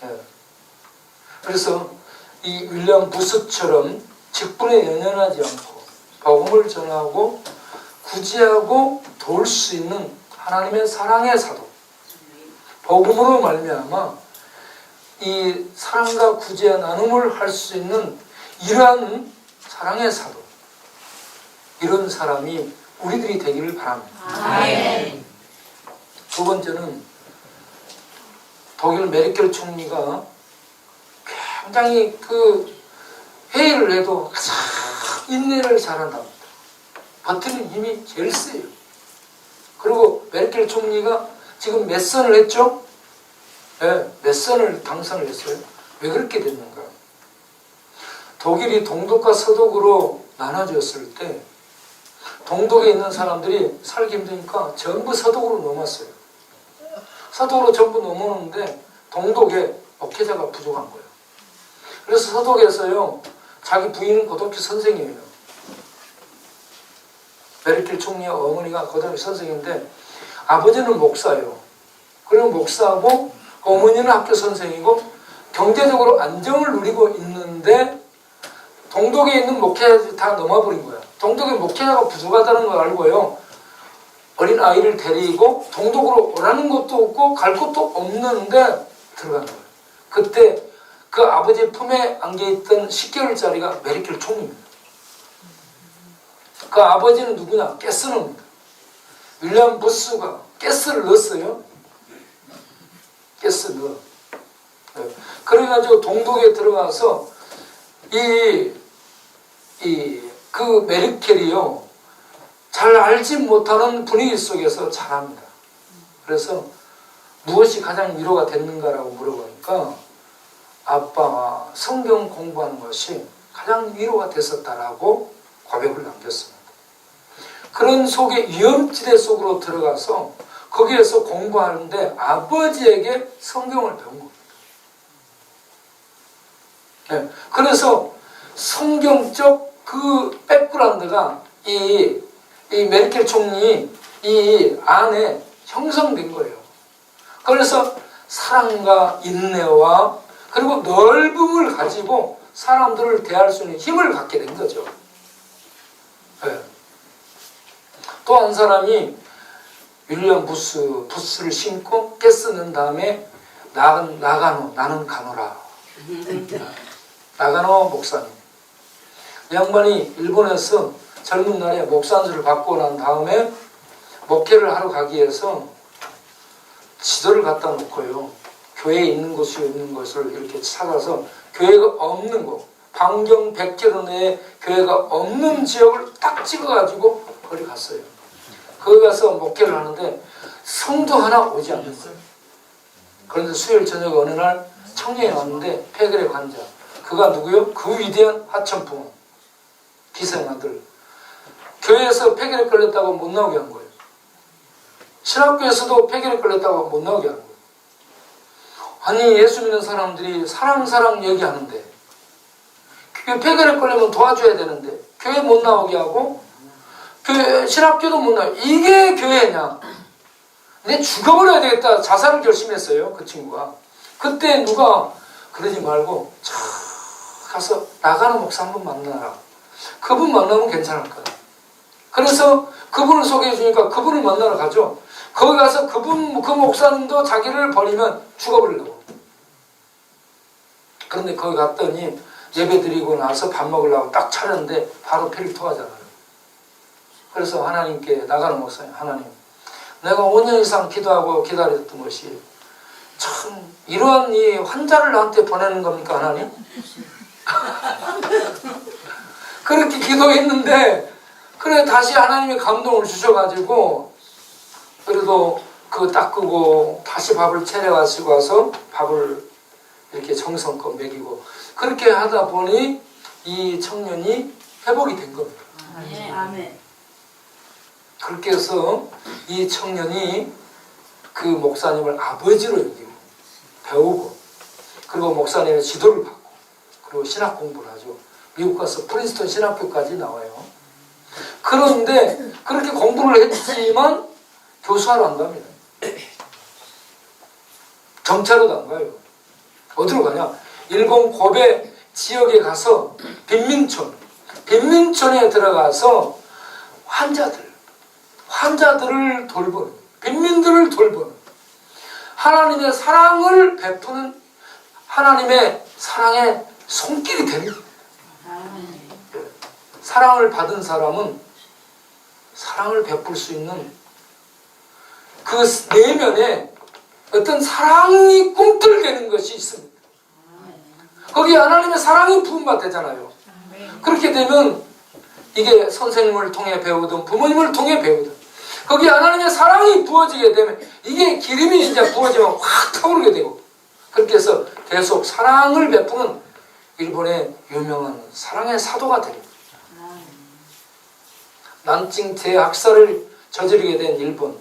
예. 그래서 이 윌리엄 부스처럼 직분에 연연하지 않고 복음을 전하고 구제하고 도울 수 있는 하나님의 사랑의 사도, 복음으로 말미암아 이 사랑과 구제와 나눔을 할 수 있는 이러한 사랑의 사도, 이런 사람이 우리들이 되기를 바랍니다. 아멘. 두 번째는 독일 메르켈 총리가 굉장히 그 회의를 해도 가장 인내를 잘한답니다. 버튼은 힘이 제일 세요. 그리고 메르켈 총리가 지금 몇 선을 했죠? 네, 몇 선을 당선을 했어요. 왜 그렇게 됐는가? 독일이 동독과 서독으로 나눠졌을 때 동독에 있는 사람들이 살기 힘드니까 전부 서독으로 넘었어요. 서독으로 전부 넘어오는데 동독에 목회자가 부족한 거예요. 그래서 서독에서요, 자기 부인은 고등학교 선생이에요. 메르켈 총리의 어머니가 고등학교 선생인데 아버지는 목사예요. 그리고 목사하고 어머니는 학교 선생이고 경제적으로 안정을 누리고 있는데 동독에 있는 목회자들이 다 넘어버린 거야. 동독에 목회자가 부족하다는 걸 알고요, 어린 아이를 데리고 동독으로 오라는 것도 없고 갈 곳도 없는데 들어간 거예요. 그때 그 아버지 품에 안겨있던 10개월짜리가 메르켈 총리입니다. 그 아버지는 누구냐? 게스너입니다. 윌리엄 부스가 게스를 넣었어요. 게스 넣어. 그래가지고 동독에 들어가서 그 메르켈이요, 잘 알지 못하는 분위기 속에서 잘합니다. 그래서 무엇이 가장 위로가 됐는가라고 물어보니까 아빠가 성경 공부하는 것이 가장 위로가 됐었다라고 고백을 남겼습니다. 그런 속에 위험지대 속으로 들어가서 거기에서 공부하는데 아버지에게 성경을 배운 겁니다. 네. 그래서 성경적 그 백그라운드가 이 메르켈 총리 이 안에 형성된 거예요. 그래서 사랑과 인내와 그리고 넓음을 가지고 사람들을 대할 수 있는 힘을 갖게 된 거죠. 네. 또 한 사람이 윌리엄 부스를 신고 깨쓰는 다음에 나는 가노라. 나가노 목사님. 이 양반이 일본에서 젊은 날에 목사안수를 받고 난 다음에 목회를 하러 가기 위해서 지도를 갖다 놓고요, 교회에 있는 곳이 있는 것을 이렇게 찾아서 교회가 없는 곳, 반경 100km 내에 교회가 없는 지역을 딱 찍어가지고 거기 갔어요. 거기 가서 목회를 하는데 성도 하나 오지 않는 거예요. 그런데 수요일 저녁 어느 날 청년이 왔는데 폐결의 환자. 그가 누구요? 그 위대한 하천풍 기생 아들. 교회에서 폐결에 걸렸다고 못 나오게 한 거예요. 신학교에서도 폐결에 걸렸다고 못 나오게 한 거예요. 아니, 예수 믿는 사람들이 사랑 얘기하는데 폐결에 걸리면 도와줘야 되는데 교회 못 나오게 하고 교회 신학교도 못 나오게. 이게 교회냐? 내 죽어버려야 되겠다 자살을 결심했어요. 그 친구가. 그때 누가 그러지 말고 자 가서 나가는 목사 한번 만나라. 그분 만나면 괜찮을 거야. 그래서 그분을 소개해 주니까 그분을 만나러 가죠. 거기 가서 그 목사님도 자기를 버리면 죽어버리려고. 그런데 거기 갔더니 예배 드리고 나서 밥 먹으려고 딱 차렸는데 바로 피를 토하잖아요. 그래서 하나님께 나가는 목사님, 하나님, 내가 5년 이상 기도하고 기다렸던 것이 참 이러한 이 환자를 나한테 보내는 겁니까, 하나님? 그렇게 기도했는데 그래 다시 하나님의 감동을 주셔가지고 그래도 그거 닦고 다시 밥을 차려가지고 와서 밥을 이렇게 정성껏 먹이고 그렇게 하다 보니 이 청년이 회복이 된 겁니다. 아멘. 그렇게 해서 이 청년이 그 목사님을 아버지로 여기고 배우고 그리고 목사님의 지도를 받고 그리고 신학 공부를 하죠. 미국 가서 프린스턴 신학교까지 나와요. 그런데 그렇게 공부를 했지만 교수하러 안 갑니다. 정차로도 안 가요. 어디로 가냐? 일본 고베 지역에 가서 빈민촌에 들어가서 환자들을 돌보는, 빈민들을 돌보는 하나님의 사랑을 베푸는 하나님의 사랑의 손길이 됩니다. 사랑을 받은 사람은 사랑을 베풀 수 있는 그 내면에 어떤 사랑이 꿈틀대는 것이 있습니다. 거기에 하나님의 사랑이 부음받잖아요. 그렇게 되면 이게 선생님을 통해 배우든 부모님을 통해 배우든 거기에 하나님의 사랑이 부어지게 되면 이게 기름이 이제 부어지면 확 타오르게 되고 그렇게 해서 계속 사랑을 베푸는 일본의 유명한 사랑의 사도가 됩니다. 난징 대학살을 저지르게 된 일본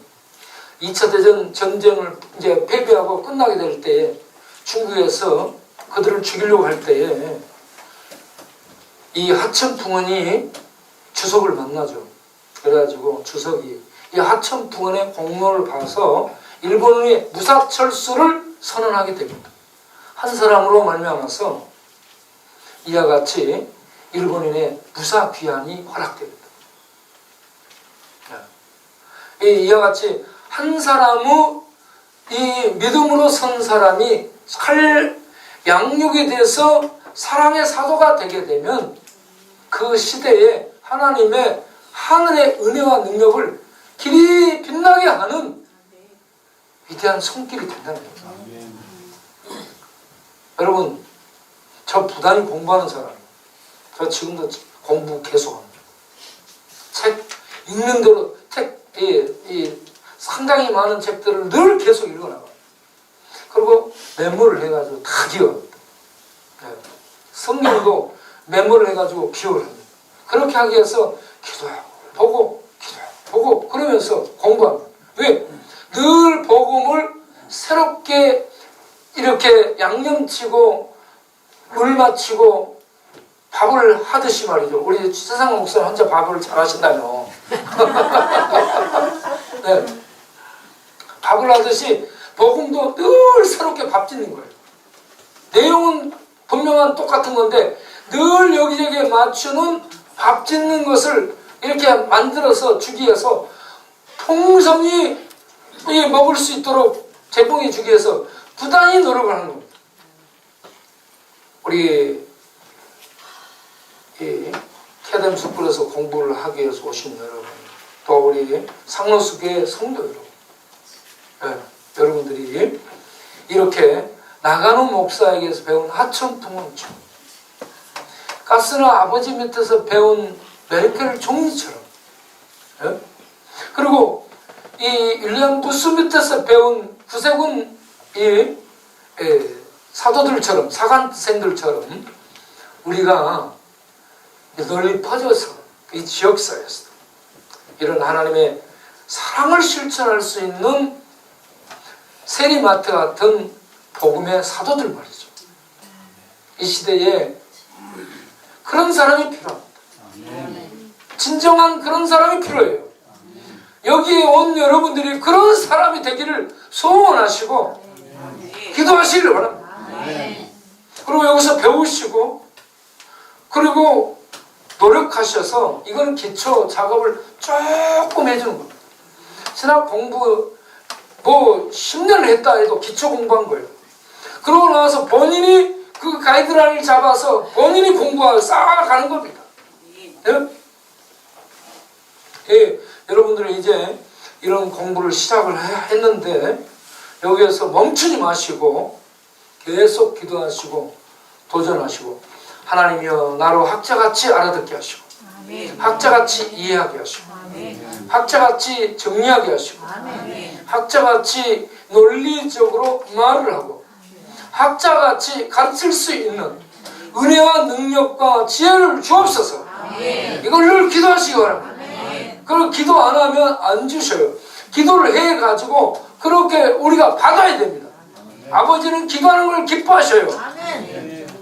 2차 대전 전쟁을 이제 패배하고 끝나게 될 때에 중국에서 그들을 죽이려고 할 때에 이 하천풍원이 주석을 만나죠. 그래가지고 주석이 이 하천풍원의 공로를 봐서 일본의 무사철수를 선언하게 됩니다. 한 사람으로 말미암아서 이와 같이 일본인의 무사 귀환이 허락됩니다. 이와 같이 한 사람의 이 믿음으로 선 사람이 양육이 돼서 사랑의 사도가 되게 되면 그 시대에 하나님의 하늘의 은혜와 능력을 길이 빛나게 하는 위대한 손길이 된다는 거죠. 여러분, 저 부단히 공부하는 사람이에요. 저 지금도 공부 계속합니다. 책 읽는 대로 상당히 많은 책들을 늘 계속 읽어나가요. 그리고 메모를 해가지고 다 기억합니다. 성경도 메모를 해가지고 기억을 합니다. 그렇게 하기 위해서 기도하고 보고 그러면서 공부합니다. 왜? 늘 복음을 새롭게 이렇게 양념치고 물 맞히고 밥을 하듯이 말이죠. 우리 최상관 목사님 혼자 밥을 잘 하신다며. 네. 밥을 하듯이 복음도 늘 새롭게 밥 짓는 거예요. 내용은 분명한 똑같은 건데 늘 여기저기에 맞추는 밥 짓는 것을 이렇게 만들어서 주기 위해서 풍성히 먹을 수 있도록 제공해 주기 위해서 부단히 노력을 하는 겁니다. 우리 캐덤 스쿨에서 공부를 하기 위해서 오신 여러분, 또 우리 상로수교의 성도 여러분, 여러분들이 이렇게 나가는 목사에게서 배운 하천풍원처럼 가스나 아버지 밑에서 배운 메르켈 총리처럼 그리고 이 윌리엄 부스 밑에서 배운 구세군 사도들처럼 사관생들처럼 우리가 널리 퍼져서 이 지역사회에서 이런 하나님의 사랑을 실천할 수 있는 세리마트 같은 복음의 사도들 말이죠. 이 시대에 그런 사람이 필요합니다. 진정한 그런 사람이 필요해요. 여기에 온 여러분들이 그런 사람이 되기를 소원하시고 기도하시기를 바랍니다. 그리고 여기서 배우시고 그리고 노력하셔서 이건 기초 작업을 조금 해주는 겁니다. 신학 공부 뭐 10년을 했다 해도 기초 공부한 거예요. 그러고 나서 본인이 그 가이드라인을 잡아서 본인이 공부하고 쌓아가는 겁니다. 여러분들은 이제 이런 공부를 시작을 했는데 여기에서 멈추지 마시고 계속 기도하시고 도전하시고 하나님이여 나로 학자같이 알아듣게 하시고 학자같이 이해하게 하시고 학자같이 정리하게 하시고 학자같이 논리적으로 말을 하고 학자같이 가르칠 수 있는 은혜와 능력과 지혜를 주옵소서. 이걸 늘 기도하시기 바랍니다. 그리고 기도 안 하면 안 주셔요. 기도를 해가지고 그렇게 우리가 받아야 됩니다. 아버지는 기도하는 걸 기뻐하셔요.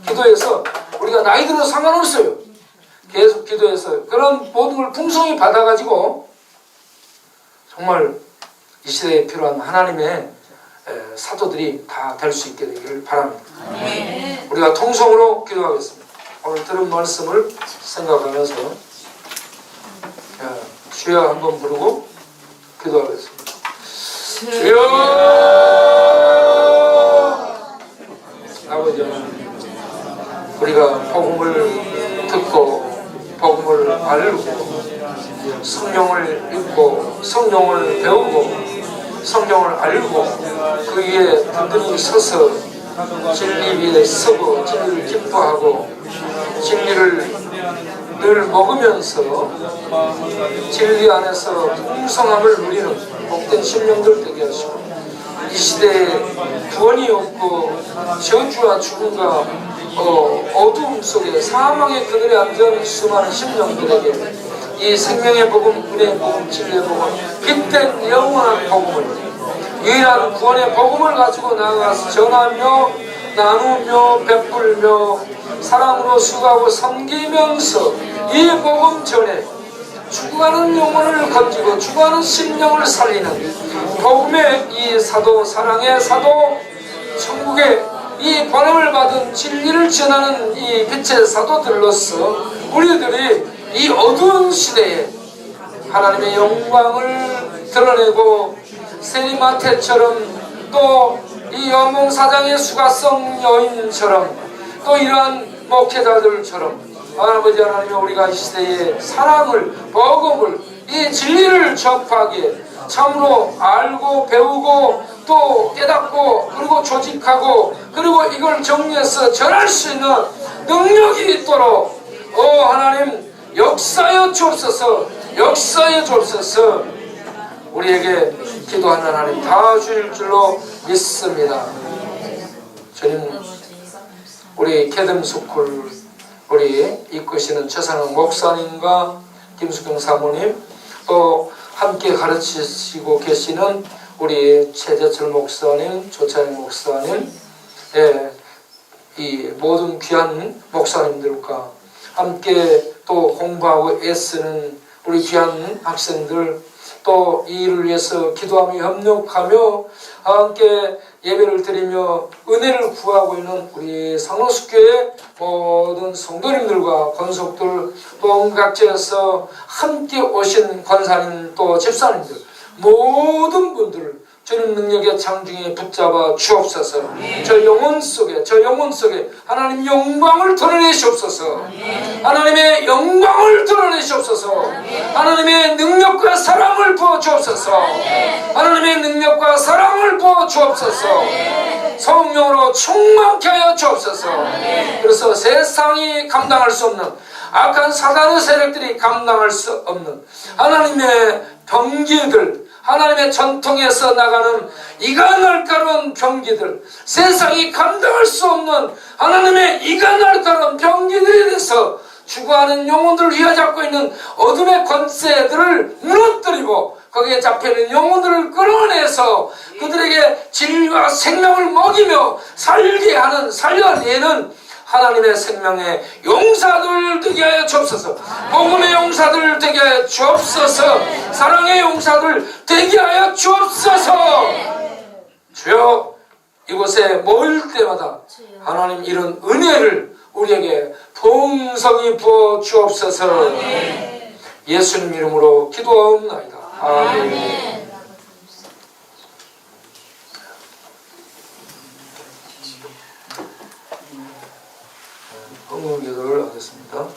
기도해서 우리가 나이 들어도 상관없어요. 계속 기도해서 그런 모든 걸 풍성히 받아가지고 정말 이 시대에 필요한 하나님의 사도들이 다 될 수 있게 되기를 바랍니다. 우리가 통성으로 기도하겠습니다. 오늘 들은 말씀을 생각하면서 주여 한번 부르고 기도하겠습니다. 주여! 아버지 하나님, 우리가 복음을 듣고 복음을 알고 성령을 읽고 성령을 배우고 성령을 알고 그 위에 든든히 서서 진리 위에 서고 진리를 기뻐하고 진리를 늘 먹으면서 진리 안에서 풍성함을 누리는 복된 심령들 되게 하시고 이 시대에 구원이 없고 저주와 죽음과 어두움 속에 사망의 그늘에 앉은 수많은 심령들에게 이 생명의 복음, 은혜의 복음, 진리의 복음, 빛된 영원한 복음을 유일한 구원의 복음을 가지고 나아가서 전하며 나누며 베풀며 사랑으로 수고하고 섬기면서 이 복음 전에 죽어가는 영혼을 건지고 죽어가는 심령을 살리는 복음의 이 사도, 사랑의 사도, 천국의 이 번영을 받은 진리를 전하는 이 빛의 사도들로서 우리들이 이 어두운 시대에 하나님의 영광을 드러내고 세리마태처럼 또 이 여몽사장의 수가성 여인처럼 또 이러한 목회자들처럼 아버지 하나님이 우리가 이 시대에 사랑을 복음을 이 진리를 접하기에 참으로 알고 배우고 또 깨닫고 그리고 조직하고 그리고 이걸 정리해서 전할 수 있는 능력이 있도록 하나님 역사여 주옵소서. 역사여 주옵소서. 우리에게 기도하는 하나님 다 주실 줄로 믿습니다. 주님, 우리 캐덤스쿨 우리 이끄시는 최상흥 목사님과 김수경 사모님 또 함께 가르치시고 계시는 우리 최재철 목사님, 조찬희 목사님, 이 모든 귀한 목사님들과 함께 또 공부하고 애쓰는 우리 귀한 학생들 또 이 일을 위해서 기도하며 협력하며 함께 예배를 드리며 은혜를 구하고 있는 우리 상로숙교의 모든 성도님들과 권속들 또 각지에서 함께 오신 권사님 또 집사님들 모든 분들을 주님 능력의 장중에 붙잡아 주옵소서. 저 영혼 속에 하나님 영광을 드러내시옵소서. 하나님의 영광을 드러내시옵소서. 하나님의 능력과 사랑을 부어 주옵소서. 하나님의 능력과 사랑을 부어 주옵소서. 성령으로 충만케 하여 주옵소서. 그래서 세상이 감당할 수 없는 악한 사단의 세력들이 감당할 수 없는 하나님의 병기들 하나님의 전통에서 나가는 이가 날카로운 병기들 세상이 감당할 수 없는 하나님의 이가 날카로운 병기들에 대해서 죽어가는 영혼들을 휘어잡고 있는 어둠의 권세들을 무너뜨리고 거기에 잡혀있는 영혼들을 끌어내서 그들에게 진리와 생명을 먹이며 살게 하는 살려내는 하나님의 생명의 용사들 되게 하여 주옵소서. 복음의 용사들 되게 하여 주옵소서. 사랑의 용사들 되게 하여 주옵소서. 주여 이곳에 모일 때마다 하나님 이런 은혜를 우리에게 풍성히 부어 주옵소서. 예수님 이름으로 기도하옵나이다. 아멘. 헌금기도를 하겠습니다.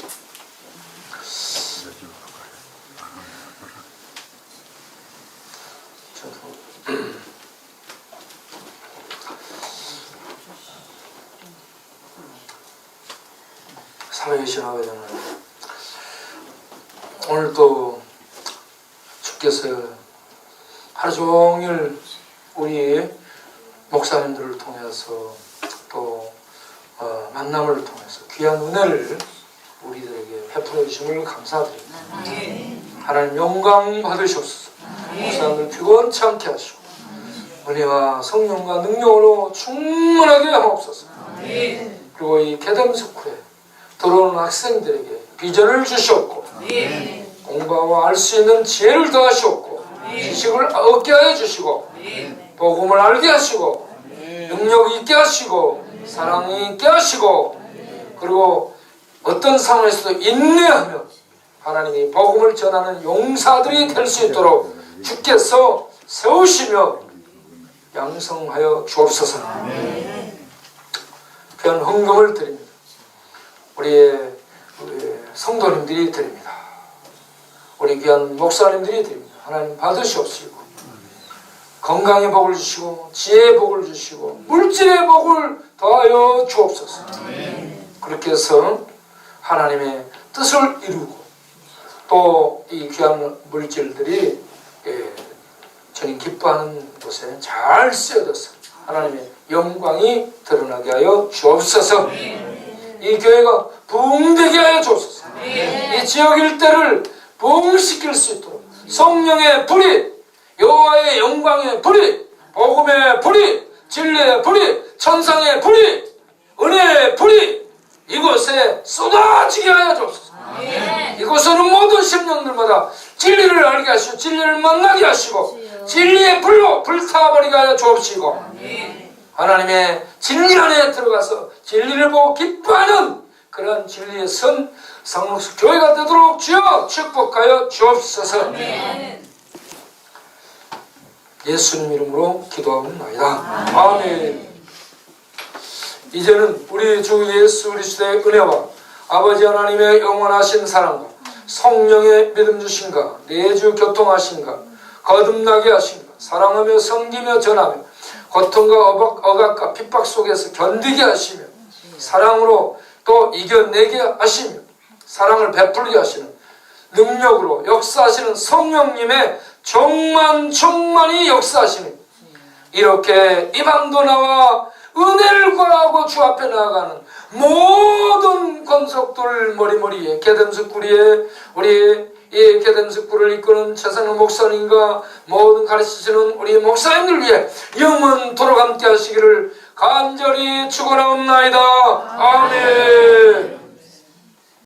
살아계신 아버지 하나님, 오늘 또 주께서 하루 종일 우리 목사님들을 통해서 또 만남을 통해서 귀한 은혜를 우리들에게 베풀어 주심을 감사드립니다. 하나님 영광 받으시옵소서. 목사님들 피곤찮게 하시고 은혜와 성령과 능력으로 충만하게 하옵소서. 그리고 이 개덤스쿨에 들어오는 학생들에게 비전을 주시옵고 공부하고 알 수 있는 지혜를 더하시옵고 지식을 얻게 하여 주시고 복음을 알게 하시고 능력 있게 하시고 사랑이 있게 하시고 그리고 어떤 상황에서도 인내하며 하나님이 복음을 전하는 용사들이 될 수 있도록 주께서 세우시며 양성하여 주옵소서. 귀한 헌금을 드립니다. 우리 성도님들이 드립니다. 우리 귀한 목사님들이 드립니다. 하나님 받으시옵시고 건강의 복을 주시고 지혜의 복을 주시고 물질의 복을 더하여 주옵소서. 그렇게 해서 하나님의 뜻을 이루고 또 이 귀한 물질들이 주님 기뻐하는 곳에 잘 쓰여져서 하나님의 영광이 드러나게 하여 주옵소서. 이 교회가 부흥되게 하여 주옵소서. 이 지역 일대를 부흥시킬 수 있도록 성령의 불이, 여호와의 영광의 불이, 복음의 불이, 진리의 불이, 천상의 불이, 은혜의 불이 이곳에 쏟아지게 하여 주옵소서. 이곳에는 모든 심령들마다 진리를 알게 하시고 진리를 만나게 하시고 진리의 불로 불타버리게 하여 주옵시고 하나님의 진리 안에 들어가서 진리를 보고 기뻐하는 그런 진리의 선 성록수 교회가 되도록 주여 축복하여 주옵소서. 예수님 이름으로 기도하옵나이다. 아멘. 이제는 우리 주 예수 그리스도의 은혜와 아버지 하나님의 영원하신 사랑과 성령의 믿음 주신가 내주 교통하신가 거듭나게 하신가 사랑하며 섬기며 전하며 고통과 억압과 핍박 속에서 견디게 하시며 사랑으로 또 이겨내게 하시며 사랑을 베풀게 하시는 능력으로 역사하시는 성령님의 충만히 역사하시는 이렇게 이방도 나와 은혜를 구하고 주 앞에 나아가는 모든 권속들 머리머리에 개덤스쿨에 우리 이 개덤스쿨을 이끄는 최상호 목사님과 모든 가르치시는 우리 목사님들 위해 영원토록 함께 하시기를 간절히 축원하옵나이다. 아멘.